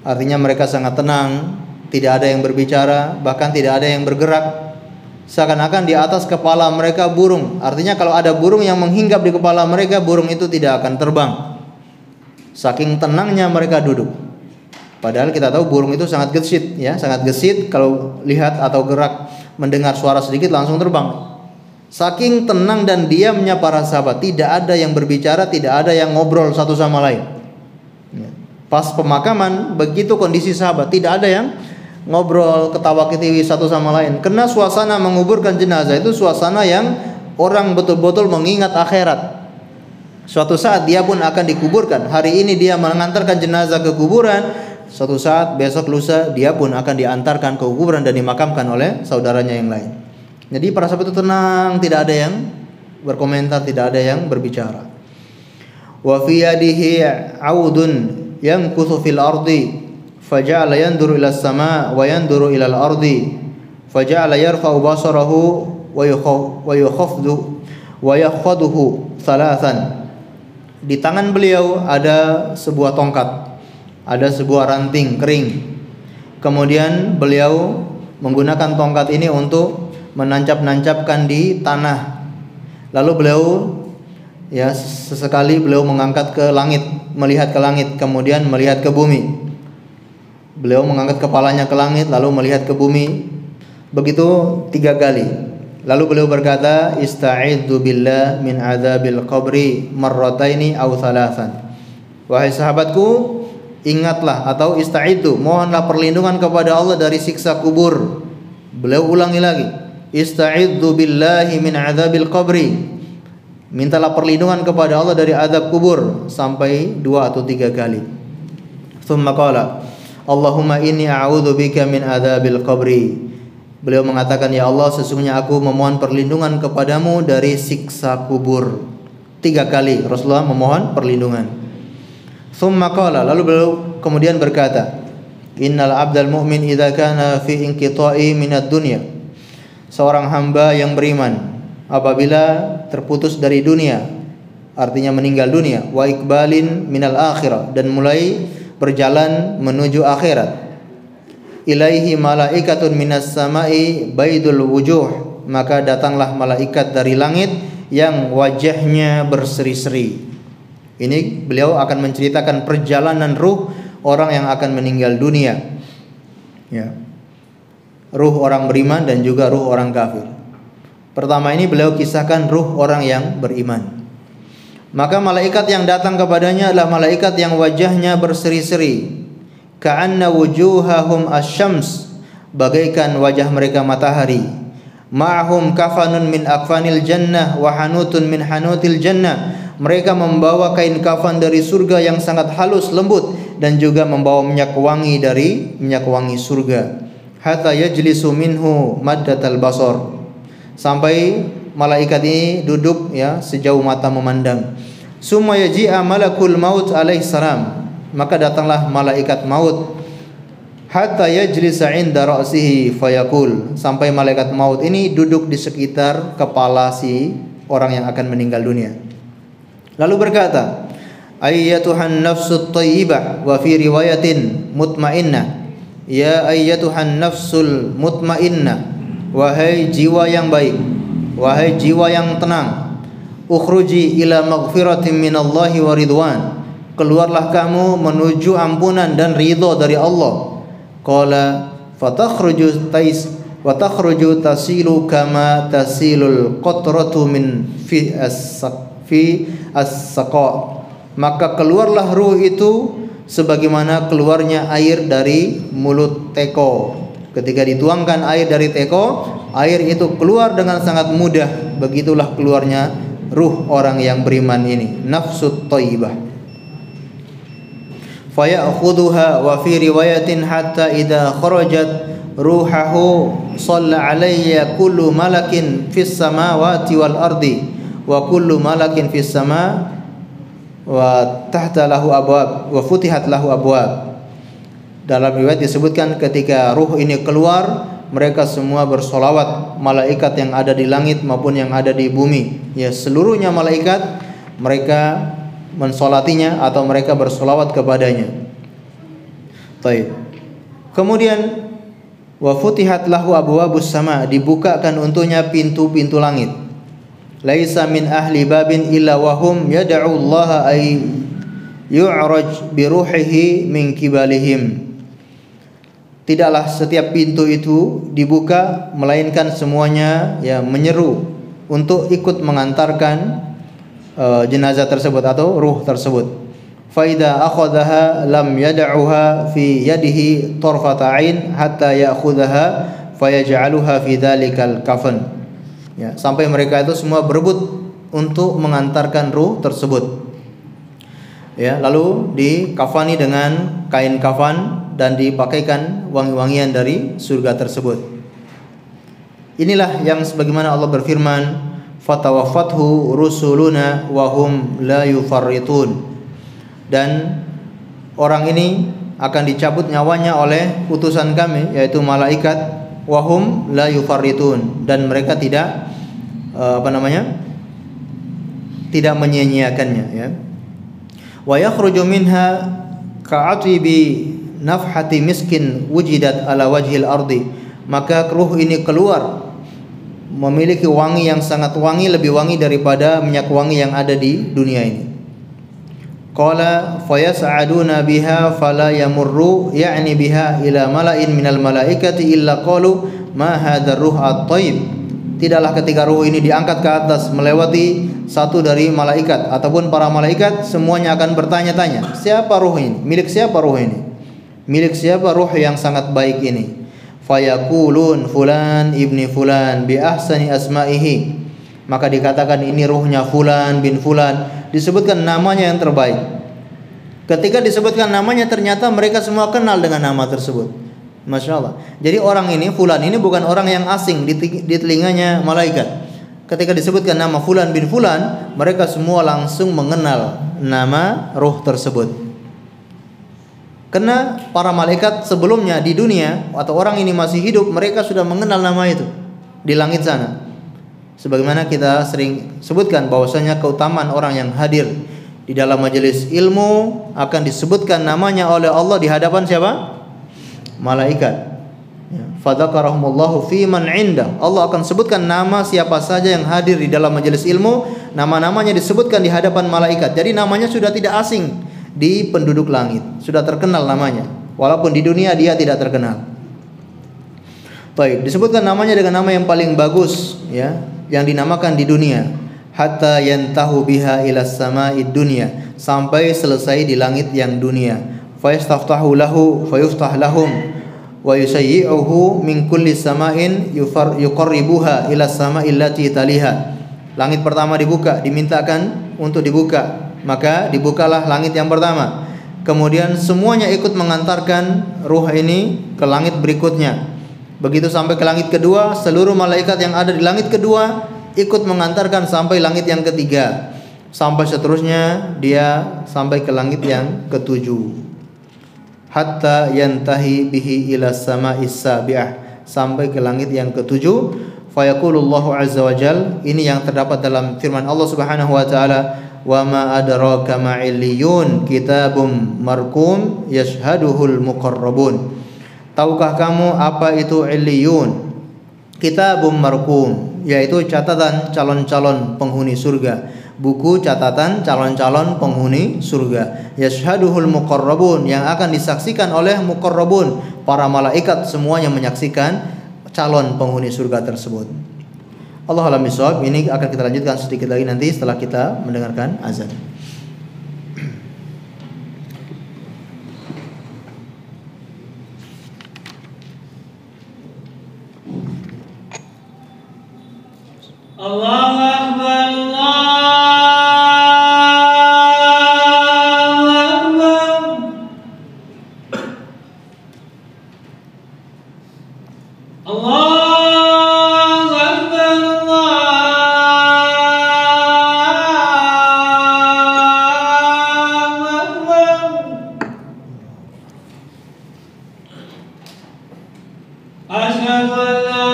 Artinya mereka sangat tenang, tidak ada yang berbicara, bahkan tidak ada yang bergerak. Seakan-akan di atas kepala mereka burung. Artinya kalau ada burung yang menghinggap di kepala mereka, burung itu tidak akan terbang. Saking tenangnya mereka duduk. Padahal kita tahu burung itu sangat gesit, ya, sangat gesit. Kalau lihat atau gerak, mendengar suara sedikit langsung terbang. Saking tenang dan diamnya para sahabat, tidak ada yang berbicara, tidak ada yang ngobrol satu sama lain. Pas pemakaman, begitu kondisi sahabat, tidak ada yang ngobrol, ketawa ketiwi satu sama lain. Karena suasana menguburkan jenazah itu suasana yang orang betul-betul mengingat akhirat. Suatu saat dia pun akan dikuburkan. Hari ini dia mengantarkan jenazah ke kuburan, suatu saat besok lusa dia pun akan diantarkan ke kuburan dan dimakamkan oleh saudaranya yang lain. Jadi para sahabat itu tenang, tidak ada yang berkomentar, tidak ada yang berbicara. Wa fi yadihi 'audun yankuthu fil ardi faja'ala yanduru ila as-sama' wa yanduru ila al-ardi faja'ala yarfa'u basarahu wa yakhafduhu thalathan. Di tangan beliau ada sebuah tongkat, ada sebuah ranting kering. Kemudian beliau menggunakan tongkat ini untuk menancap-nancapkan di tanah. Lalu beliau sesekali beliau mengangkat ke langit, melihat ke langit, kemudian melihat ke bumi. Beliau mengangkat kepalanya ke langit lalu melihat ke bumi. Begitu 3 kali. Lalu beliau berkata, "Ista'idzu billah min adzabil qabri marrataini aw thalathan." Wahai sahabatku, ingatlah atau ista'idzu, mohonlah perlindungan kepada Allah dari siksa kubur. Beliau ulangi lagi, "Ista'idzu billahi min adzabil qabri." Mintalah perlindungan kepada Allah dari azab kubur sampai 2 atau 3 kali. Tsumma qala, "Allahumma inni a'udzubika min adzabil qabri." Beliau mengatakan, "Ya Allah, sesungguhnya aku memohon perlindungan kepadamu dari siksa kubur." 3 kali Rasulullah memohon perlindungan. Tsumma qala, lalu beliau kemudian berkata, "Innal 'abdal mu'min idza kana fi inqita'i minad dunya." Seorang hamba yang beriman apabila terputus dari dunia, artinya meninggal dunia, wa iqbalin minal akhirah, dan mulai berjalan menuju akhirat, ilaihi malaikatun minas samai baidul wujuh, maka datanglah malaikat dari langit yang wajahnya berseri-seri. Ini beliau akan menceritakan perjalanan ruh orang yang akan meninggal dunia, ruh orang beriman dan juga ruh orang kafir. Pertama ini beliau kisahkan ruh orang yang beriman. Maka malaikat yang datang kepadanya adalah malaikat yang wajahnya berseri-seri, ka'anna wujuhahum asyams, bagaikan wajah mereka matahari. Ma'ahum kafanun min akfanil jannah wa hanutun min hanutil jannah. Mereka membawa kain kafan dari surga yang sangat halus lembut, dan juga membawa minyak wangi dari minyak wangi surga. Hatta yajlisu minhu maddatal basar, sampai malaikat ini duduk sejauh mata memandang. Summa yaji'a malakul maut alaihi salam, maka datanglah malaikat maut. Hatta yajlisa 'inda ra'sihi fayaqul, sampai malaikat maut ini duduk di sekitar kepala si orang yang akan meninggal dunia. Lalu berkata, "Ayyatuhan nafsut thayyibah," wa fi riwayatin mutmainnah, "Ya ayyatuhan nafsul mutmainnah," wahai jiwa yang baik, wahai jiwa yang tenang, "ukhruji ila maghfiratin minallahi wa ridwan," keluarlah kamu menuju ampunan dan ridha dari Allah. Qala fatakhruju tasilu kama tasilul qatratu min fi as-saqa, maka keluarlah ruh itu sebagaimana keluarnya air dari mulut teko. Ketika dituangkan air dari teko, air itu keluar dengan sangat mudah. Begitulah keluarnya ruh orang yang beriman ini, nafsut thayyibah. Faya'khudhuha, wa fi riwayatin hatta idza kharajat ruhahu shalla 'alayya kullu malakin fis samawati wal ardi wa kullu malakin fis sama wa tahta lahu abwab wa futihat lahu abwab. Dalam riwayat disebutkan ketika ruh ini keluar, mereka semua bersolawat, malaikat yang ada di langit maupun yang ada di bumi. Seluruhnya malaikat, mereka mensolatinya atau mereka bersolawat kepadanya. Baik. Kemudian wa futihat lahu abwabus sama, dibukakan untuknya pintu-pintu langit. Laisa min ahli babin illa wahum yad'u Allah ay yu'raj bi ruhihi min kibalihim. Tidaklah setiap pintu itu dibuka, melainkan semuanya menyeru untuk ikut mengantarkan jenazah tersebut atau ruh tersebut. Fa idza akhadhaha lam yad'uha fi yadihi tarfata 'ain hatta ya'khudhaha fayaj'aluha fi dzalikal kafan. Sampai mereka itu semua berebut untuk mengantarkan ruh tersebut. Lalu dikafani dengan kain kafan dan dipakaikan wangi-wangian dari surga tersebut. Inilah yang sebagaimana Allah berfirman, "Fatawaffathu rusuluna wa hum la yufarritun." Dan orang ini akan dicabut nyawanya oleh utusan kami, yaitu malaikat, wa hum la yufarritun, dan mereka tidak tidak menyia-nyiakannya. Wa yakhruju minha ka'atibi nafhati miskin wujidat ala wajhil ardi, maka ruh ini keluar memiliki wangi yang sangat wangi, lebih wangi daripada minyak wangi yang ada di dunia ini. Qala fayas'aduna biha fala yamurru ya'ni biha ila mala'in minal malaikati illa qalu ma hadzal ruh at-thayyib. Tidaklah ketika ruh ini diangkat ke atas melewati satu dari malaikat ataupun para malaikat, semuanya akan bertanya-tanya, siapa ruh ini? Milik siapa ruh ini? Milik siapa ruh yang sangat baik ini? Fayaqulun fulan ibni fulan bi ahsani asma'ihi. Maka dikatakan ini ruhnya fulan bin fulan, disebutkan namanya yang terbaik. Ketika disebutkan namanya, ternyata mereka semua kenal dengan nama tersebut. Masya Allah. Jadi orang ini, fulan ini bukan orang yang asing di telinganya malaikat. Ketika disebutkan nama fulan bin fulan, mereka semua langsung mengenal nama ruh tersebut. Karena para malaikat sebelumnya di dunia atau orang ini masih hidup, mereka sudah mengenal nama itu di langit sana. Sebagaimana kita sering sebutkan bahwasanya keutamaan orang yang hadir di dalam majelis ilmu akan disebutkan namanya oleh Allah di hadapan siapa? Malaikat. Fadzakarahumullahu fi man 'inda. Allah akan sebutkan nama siapa saja yang hadir di dalam majelis ilmu, nama-namanya disebutkan di hadapan malaikat. Jadi namanya sudah tidak asing di penduduk langit, sudah terkenal namanya. Walaupun di dunia dia tidak terkenal. Baik, disebutkan namanya dengan nama yang paling bagus, ya, yang dinamakan di dunia. Hatta yantahu biha ila sama'id dunya, sampai selesai di langit yang dunia. Fa yastaftahu lahu fa yuftah lahum wa yusayyi'uhu min kulli sama'in yuqarribuha ila sama'il lati taliha. Langit pertama dibuka, dimintakan untuk dibuka, maka dibukalah langit yang pertama. Kemudian semuanya ikut mengantarkan ruh ini ke langit berikutnya. Begitu sampai ke langit kedua, seluruh malaikat yang ada di langit kedua ikut mengantarkan sampai langit yang ketiga. Sampai seterusnya dia sampai ke langit yang ketujuh. Hatta yantahi bihi ila sama'is sabi'ah, sampai ke langit yang ketujuh. Fayaqulullahu azza wa jal, ini yang terdapat dalam firman Allah Subhanahu wa taala, wa ma adraka ma illiyun kitabum marqum yashhaduhul muqarrabun. Tahukah kamu apa itu illiyun? Kitabum marqum, yaitu catatan calon-calon penghuni surga, buku catatan calon-calon penghuni surga. Yashhaduhul muqarrabun, yang akan disaksikan oleh muqarrabun, para malaikat semuanya menyaksikan calon penghuni surga tersebut. Allah alam bisawab. Ini akan kita lanjutkan sedikit lagi nanti setelah kita mendengarkan azan. Allahu Akbar, Allahu Akbar, Allahu Akbar. Asyhadu an la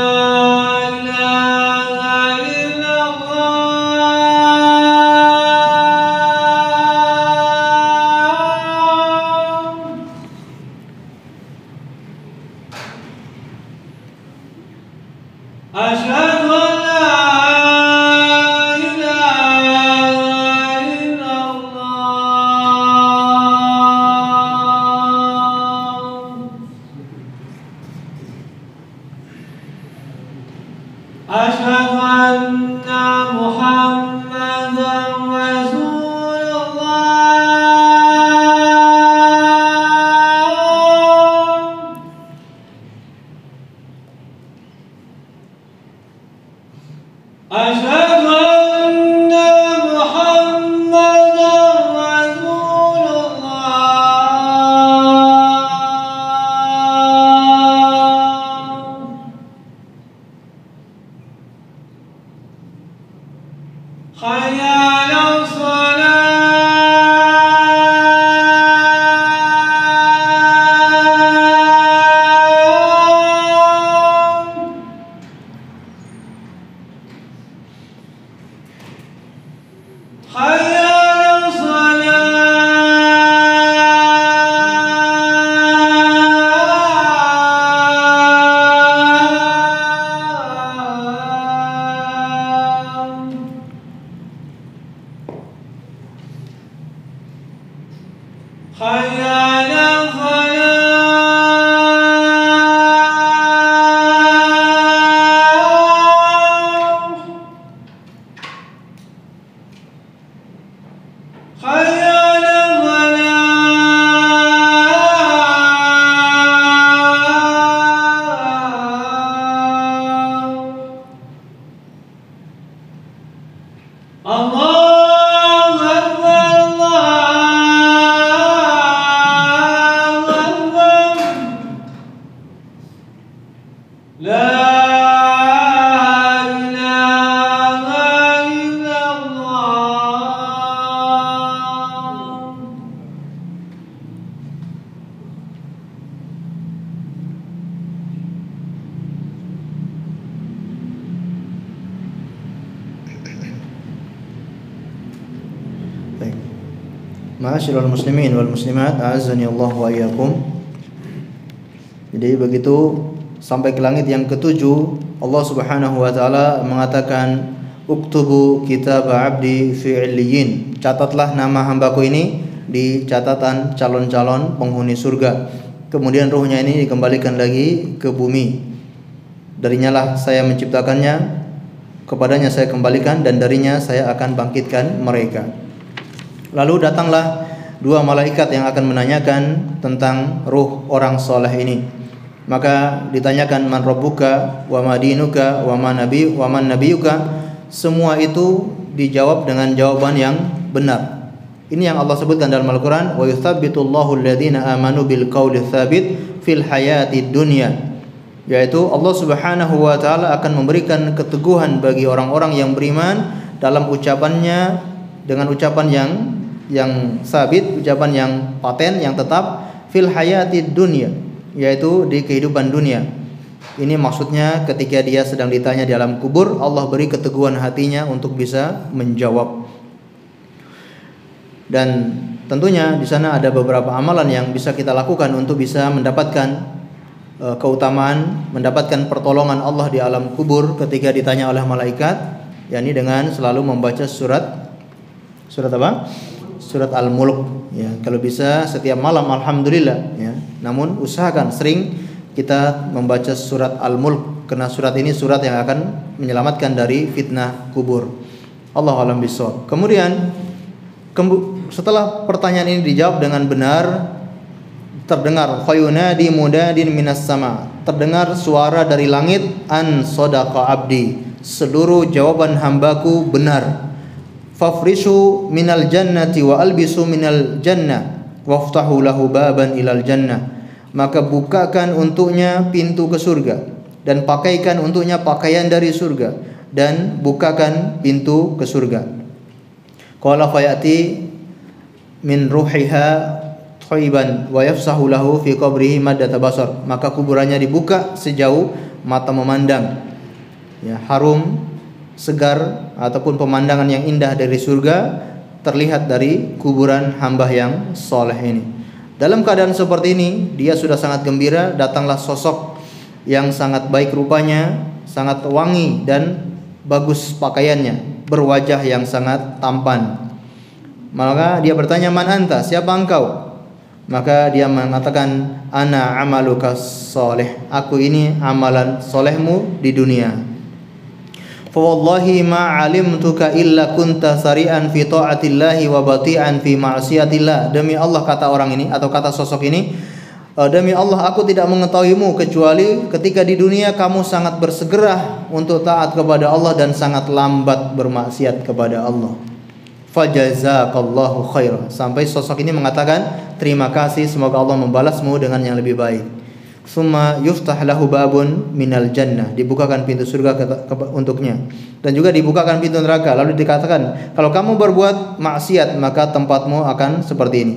Asyhadu an la ilaha illallah. Asyhadu anna Muhammadan Rasulullah. Asyhadu anna Muhammadan Rasulullah. Hayya 'alas salah. Hayya 'alas salah. لا إله إلا الله. Baik. Ma'asyiral muslimin wal muslimat, a'azzani Allah wa iyyakum. Jadi begitu sampai ke langit yang ketujuh, Allah Subhanahu wa taala mengatakan, "Uktubu kitab 'abdi fi 'illiyin." Catatlah nama hambaku ini di catatan calon-calon penghuni surga. Kemudian ruhnya ini dikembalikan lagi ke bumi. Darinya lah saya menciptakannya, kepadanya saya kembalikan, dan darinya saya akan bangkitkan mereka. Lalu datanglah dua malaikat yang akan menanyakan tentang ruh orang soleh ini. Maka ditanyakan, man rabbuka wa ma dinuka wa man nabiyuka. Semua itu dijawab dengan jawaban yang benar. Ini yang Allah sebutkan dalam Al-Qur'an, wa yuthabbitullahu alladhina amanu bil qawli tsabit fil hayatid dunya. Yaitu Allah Subhanahu wa taala akan memberikan keteguhan bagi orang-orang yang beriman dalam ucapannya, dengan ucapan yang sabit, ucapan yang paten, yang tetap, fil hayatid dunya, yaitu di kehidupan dunia. Ini maksudnya ketika dia sedang ditanya di alam kubur, Allah beri keteguhan hatinya untuk bisa menjawab. Dan tentunya di sana ada beberapa amalan yang bisa kita lakukan untuk bisa mendapatkan keutamaan, mendapatkan pertolongan Allah di alam kubur ketika ditanya oleh malaikat, yakni dengan selalu membaca surat apa? Surat Al-Mulk, ya. Kalau bisa setiap malam, alhamdulillah, ya. Namun usahakan sering kita membaca surat Al-Mulk, karena surat ini surat yang akan menyelamatkan dari fitnah kubur. Allahu a'lam bishawab. Kemudian setelah pertanyaan ini dijawab dengan benar, terdengar khayunadi mudadin minas sama, terdengar suara dari langit, an sadaqa abdi, seluruh jawaban hambaku benar. Fafrishu minal jannati wa albisu minal jannah waftahu lahu baban ilal jannah. Maka bukakan untuknya pintu ke surga, dan pakaikan untuknya pakaian dari surga, dan bukakan pintu ke surga. Qala fayati min ruhiha thayyiban wa yafsahu lahu fi qabrihi maddata basar. Maka kuburannya dibuka sejauh mata memandang, ya, harum, segar, ataupun pemandangan yang indah dari surga terlihat dari kuburan hamba yang soleh ini. Dalam keadaan seperti ini, dia sudah sangat gembira. Datanglah sosok yang sangat baik rupanya, sangat wangi dan bagus pakaiannya, berwajah yang sangat tampan. Maka dia bertanya, man anta, siapa engkau? Maka dia mengatakan, ana amaluka soleh, aku ini amalan solehmu di dunia. Fa wallahi ma 'alimtuka illa kunta sari'an fi ta'atillahi wa bati'an fi ma'siyatillah. Demi Allah, kata orang ini atau kata sosok ini, demi Allah aku tidak mengetahuimu kecuali ketika di dunia kamu sangat bersegera untuk taat kepada Allah dan sangat lambat bermaksiat kepada Allah. Fajazakallahu khairah. Sampai sosok ini mengatakan, terima kasih, semoga Allah membalasmu dengan yang lebih baik. Summa yuftah lahu babun minal jannah, dibukakan pintu surga untuknya, dan juga dibukakan pintu neraka. Lalu dikatakan, kalau kamu berbuat maksiat maka tempatmu akan seperti ini.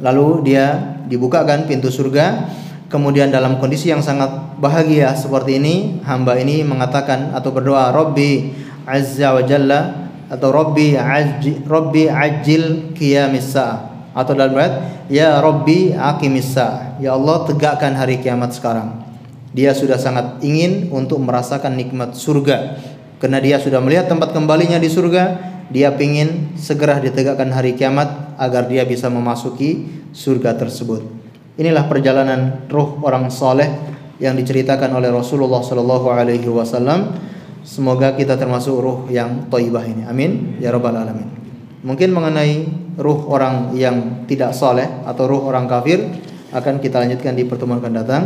Lalu dia dibukakan pintu surga. Kemudian dalam kondisi yang sangat bahagia seperti ini, hamba ini mengatakan atau berdoa, Rabbi azza wa jalla, atau Rabbi ajil qiyamis sa'ah, atau dalam ayat, ya Rabbi aqimis sa'ah, ya Allah tegakkan hari kiamat sekarang. Dia sudah sangat ingin untuk merasakan nikmat surga, karena dia sudah melihat tempat kembalinya di surga. Dia ingin segera ditegakkan hari kiamat agar dia bisa memasuki surga tersebut. Inilah perjalanan ruh orang soleh yang diceritakan oleh Rasulullah SAW. Semoga kita termasuk ruh yang thayyibah ini. Amin ya rabbal alamin. Mungkin mengenai ruh orang yang tidak soleh atau ruh orang kafir akan kita lanjutkan di pertemuan akan datang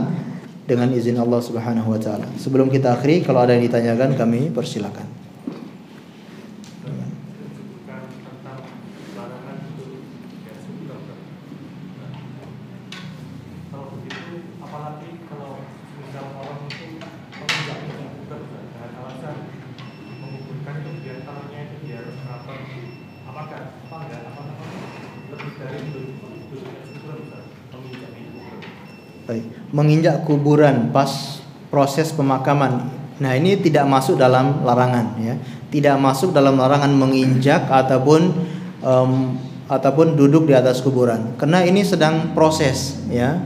dengan izin Allah Subhanahu wa taala. Sebelum kita akhiri, kalau ada yang ditanyakan kami persilakan. Kalau begitu, apalagi kalau misal orang itu Baik. Menginjak kuburan pas proses pemakaman. Nah, ini tidak masuk dalam larangan ya. Tidak masuk dalam larangan menginjak ataupun duduk di atas kuburan. Karena ini sedang proses ya.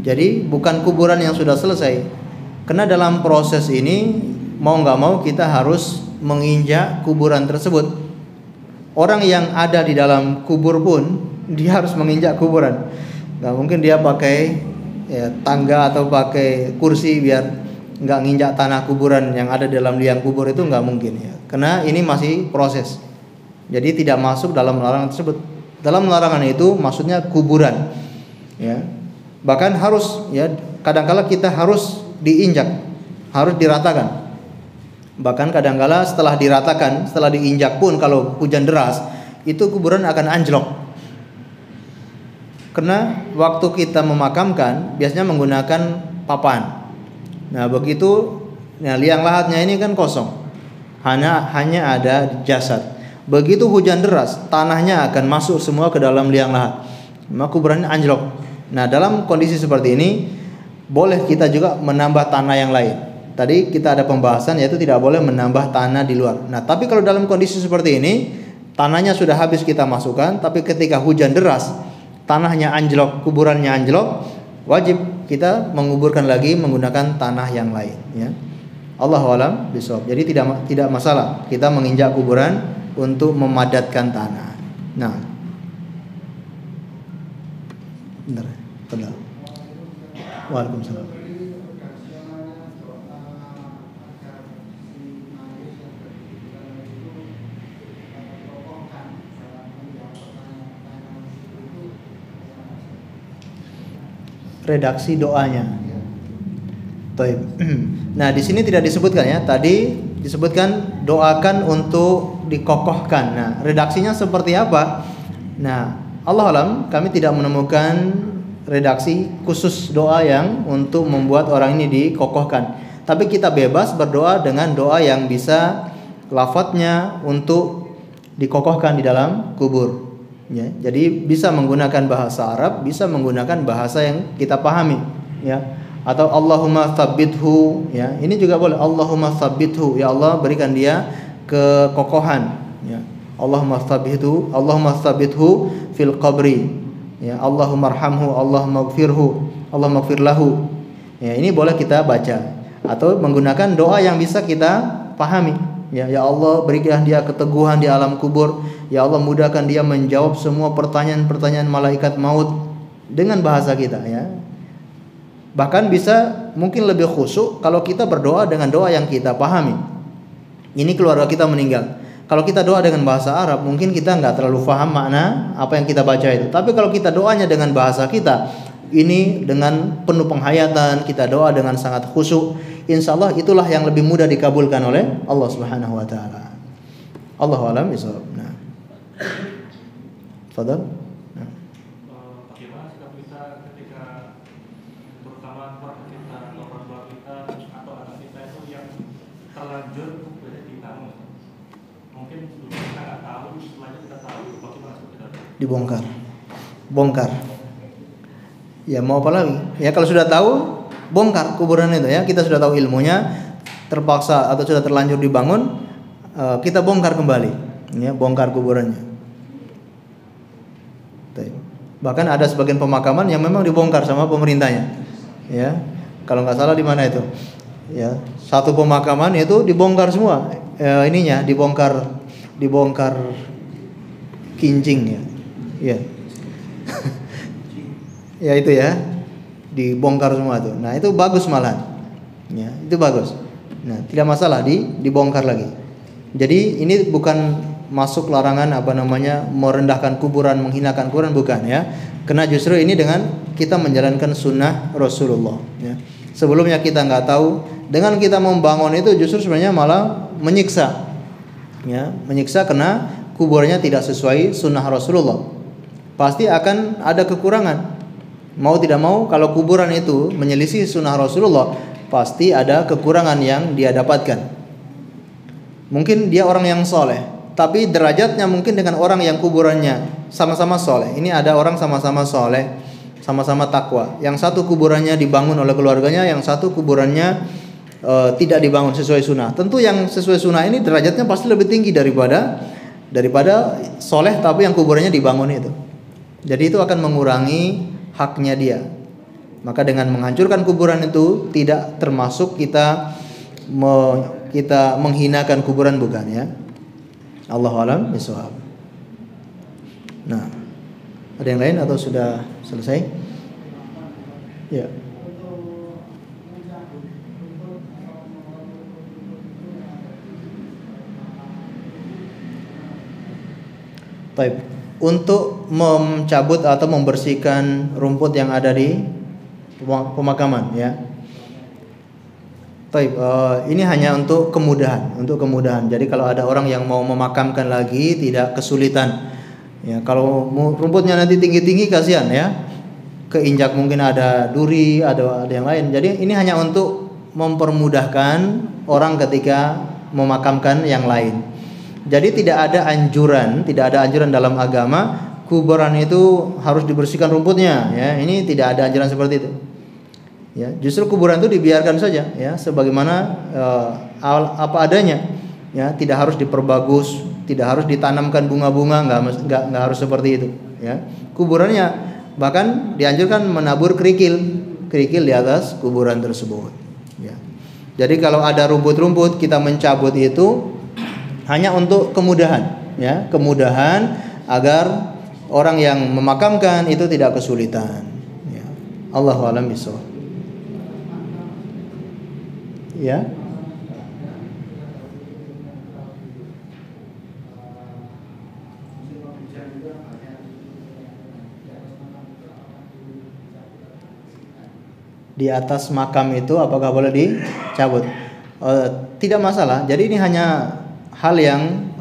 Jadi bukan kuburan yang sudah selesai. Karena dalam proses ini mau nggak mau kita harus menginjak kuburan tersebut. Orang yang ada di dalam kubur pun dia harus menginjak kuburan. Nggak mungkin dia pakai ya, tangga atau pakai kursi biar nggak nginjak tanah kuburan yang ada dalam liang kubur, itu nggak mungkin ya. Karena ini masih proses. Jadi tidak masuk dalam larangan tersebut. Dalam larangan itu maksudnya kuburan ya. Bahkan harus ya, kadangkala kita harus diinjak, harus diratakan. Bahkan kadangkala setelah diratakan, setelah diinjak pun kalau hujan deras, itu kuburan akan anjlok. Karena waktu kita memakamkan biasanya menggunakan papan. Nah, begitu liang lahatnya ini kan kosong. Hanya ada jasad. Begitu hujan deras, tanahnya akan masuk semua ke dalam liang lahat. Maka kuburannya anjlok. Nah, dalam kondisi seperti ini boleh kita juga menambah tanah yang lain. Tadi kita ada pembahasan yaitu tidak boleh menambah tanah di luar. Nah, tapi kalau dalam kondisi seperti ini, tanahnya sudah habis kita masukkan, tapi ketika hujan deras, tanahnya anjlok, kuburannya anjlok, wajib kita menguburkan lagi menggunakan tanah yang lain ya. Allahu a'lam bishawab. Jadi tidak masalah kita menginjak kuburan untuk memadatkan tanah. Nah, benar. Waalaikumsalam. Redaksi doanya. Baik. Nah, di sini tidak disebutkan ya. Tadi disebutkan doakan untuk dikokohkan. Nah, redaksinya seperti apa? Nah, Allah alam, kami tidak menemukan redaksi khusus doa yang untuk membuat orang ini dikokohkan. Tapi kita bebas berdoa dengan doa yang bisa lafadznya untuk dikokohkan di dalam kubur. Ya, jadi bisa menggunakan bahasa Arab, bisa menggunakan bahasa yang kita pahami, ya. Atau Allahumma tsabbithu, ya. Ini juga boleh. Allahumma tsabbithu, ya Allah berikan dia kekokohan, ya. Allahumma tsabbithu fil qabri, ya. Allahumma arhamhu, Allahumma ighfirhu, Allahumma ighfir lahu. Ya, ini boleh kita baca atau menggunakan doa yang bisa kita pahami. Ya Allah berikan dia keteguhan di alam kubur. Ya Allah mudahkan dia menjawab semua pertanyaan-pertanyaan malaikat maut dengan bahasa kita ya. Bahkan bisa mungkin lebih khusyuk kalau kita berdoa dengan doa yang kita pahami. Ini keluarga kita meninggal. Kalau kita doa dengan bahasa Arab mungkin kita nggak terlalu paham makna apa yang kita baca itu. Tapi kalau kita doanya dengan bahasa kita, ini dengan penuh penghayatan, kita doa dengan sangat khusyuk, insyaallah itulah yang lebih mudah dikabulkan oleh Allah Subhanahu wa taala. Allahu a'lam bishawab. Nah. Fadhal. Nah. Bagaimana sikap kita ketika terutama keluarga kita, orang tua kita atau anak kita itu yang terlanjur berada di tamu. Mungkin sebelumnya kita nggak tahu, setelahnya kita tahu, bagaimana sikap kita? Bongkar. Ya mau apa lagi? Ya kalau sudah tahu, bongkar kuburan itu ya. Kita sudah tahu ilmunya, terpaksa atau sudah terlanjur dibangun, kita bongkar kembali. Ya, bongkar kuburannya. Bahkan ada sebagian pemakaman yang memang dibongkar sama pemerintahnya. Ya, kalau nggak salah di mana itu? Ya, satu pemakaman itu dibongkar semua. Ininya dibongkar kincing ya. Ya. Ya itu ya, dibongkar semua tuh. Nah itu bagus malah, ya itu bagus. Nah tidak masalah dibongkar lagi. Jadi ini bukan masuk larangan merendahkan kuburan, menghinakan kuburan, bukan ya. Karena justru ini dengan kita menjalankan sunnah Rasulullah. Ya. Sebelumnya kita nggak tahu, dengan kita membangun itu justru sebenarnya malah menyiksa, ya menyiksa karena kuburnya tidak sesuai sunnah Rasulullah. Pasti akan ada kekurangan. Mau tidak mau kalau kuburan itu menyelisih sunnah Rasulullah, pasti ada kekurangan yang dia dapatkan. Mungkin dia orang yang soleh, tapi derajatnya mungkin dengan orang yang kuburannya sama-sama soleh. Ini ada orang sama-sama soleh, sama-sama takwa. Yang satu kuburannya dibangun oleh keluarganya, yang satu kuburannya tidak dibangun sesuai sunnah. Tentu yang sesuai sunnah ini derajatnya pasti lebih tinggi daripada soleh tapi yang kuburannya dibangun itu. Jadi itu akan mengurangi haknya dia. Maka dengan menghancurkan kuburan itu tidak termasuk kita menghinakan kuburan, bukan ya. Allahu a'lam bishawab. Nah, ada yang lain atau sudah selesai? Ya. Baik. Untuk mencabut atau membersihkan rumput yang ada di pemakaman, ya. Baik, ini hanya untuk kemudahan. Jadi kalau ada orang yang mau memakamkan lagi tidak kesulitan. Ya, kalau rumputnya nanti tinggi-tinggi kasihan ya. Keinjak mungkin ada duri, ada yang lain. Jadi ini hanya untuk mempermudahkan orang ketika memakamkan yang lain. Jadi tidak ada anjuran dalam agama kuburan itu harus dibersihkan rumputnya ya. Ini tidak ada anjuran seperti itu. Ya, justru kuburan itu dibiarkan saja ya sebagaimana apa adanya. Ya, tidak harus diperbagus, tidak harus ditanamkan bunga-bunga, enggak harus seperti itu ya. Kuburannya bahkan dianjurkan menabur kerikil di atas kuburan tersebut ya. Jadi kalau ada rumput-rumput kita mencabut itu hanya untuk kemudahan ya, kemudahan agar orang yang memakamkan itu tidak kesulitan ya. Allahu a'lam bishawab. Ya. Di atas makam itu apakah boleh dicabut? Tidak masalah. Jadi ini hanya hal yang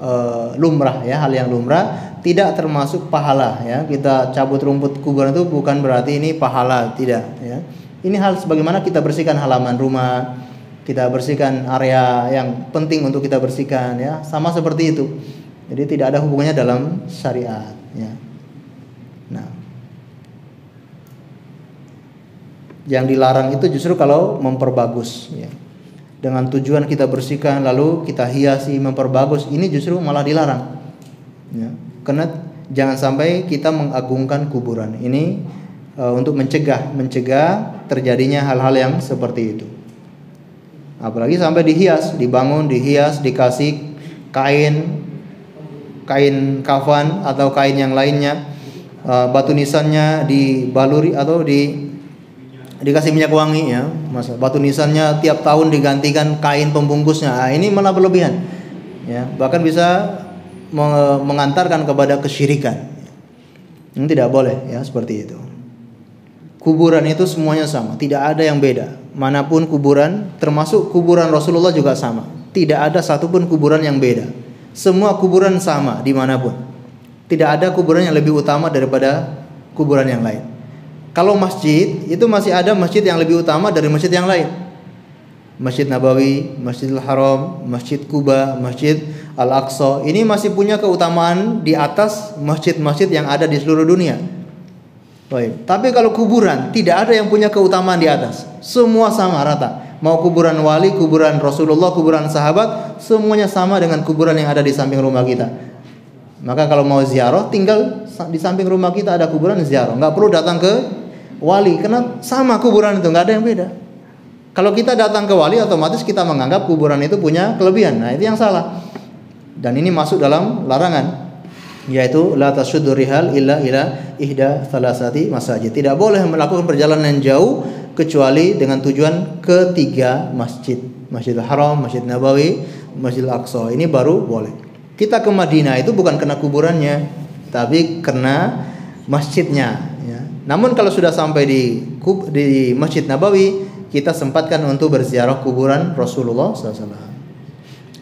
lumrah ya, hal yang lumrah, tidak termasuk pahala ya. Kita cabut rumput kuburan itu bukan berarti ini pahala, tidak ya. Ini hal sebagaimana kita bersihkan halaman rumah, kita bersihkan area yang penting untuk kita bersihkan ya, sama seperti itu. Jadi tidak ada hubungannya dalam syariat ya. Nah, yang dilarang itu justru kalau memperbagus ya. Dengan tujuan kita bersihkan lalu kita hiasi, memperbagus, ini justru malah dilarang ya. Karena jangan sampai kita mengagungkan kuburan. Ini untuk mencegah terjadinya hal-hal yang seperti itu. Apalagi sampai dihias, dibangun, dihias, dikasih kain kafan atau kain yang lainnya, batu nisannya dibaluri atau dikasih minyak wangi ya. Masa batu nisannya tiap tahun digantikan kain pembungkusnya. Nah, ini malah berlebihan. Ya, bahkan bisa mengantarkan kepada kesyirikan. Ini tidak boleh ya seperti itu. Kuburan itu semuanya sama, tidak ada yang beda. Manapun kuburan, termasuk kuburan Rasulullah juga sama. Tidak ada satupun kuburan yang beda. Semua kuburan sama dimanapun. Tidak ada kuburan yang lebih utama daripada kuburan yang lain. Kalau masjid, itu masih ada masjid yang lebih utama dari masjid yang lain. Masjid Nabawi, Masjidil Haram, Masjid Kuba, Masjid Al-Aqsa, ini masih punya keutamaan di atas masjid-masjid yang ada di seluruh dunia. Baik. Tapi kalau kuburan, tidak ada yang punya keutamaan di atas. Semua sama rata. Mau kuburan wali, kuburan Rasulullah, kuburan sahabat, semuanya sama dengan kuburan yang ada di samping rumah kita. Maka kalau mau ziarah, tinggal di samping rumah kita ada kuburan, ziarah. Nggak perlu datang ke wali, karena sama kuburan itu, nggak ada yang beda. Kalau kita datang ke wali, otomatis kita menganggap kuburan itu punya kelebihan. Nah, itu yang salah. Dan ini masuk dalam larangan, yaitu la tasuddu rihal illa ila ihda thalathati masajid. Tidak boleh melakukan perjalanan jauh kecuali dengan tujuan ketiga masjid. Masjidil Haram, Masjid Nabawi, Masjidil Aqsa. Ini baru boleh. Kita ke Madinah itu bukan karena kuburannya, tapi karena masjidnya ya. Namun kalau sudah sampai di Masjid Nabawi, kita sempatkan untuk berziarah kuburan Rasulullah SAW.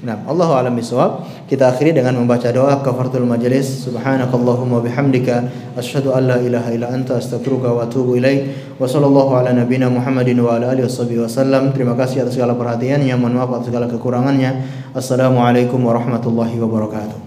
Nah, Allahu a'lam bishawab. Kita akhiri dengan membaca doa kafaratul majelis. Subhanakallahumma bihamdika asyhadu an la ilaha illa anta astaghfiruka wa atubu ilaik. Wa sallallahu ala nabiyyina Muhammadin wa ala alihi wasallam. Terima kasih atas segala perhatiannya. Mohon maaf atas segala kekurangannya. Assalamualaikum warahmatullahi wabarakatuh.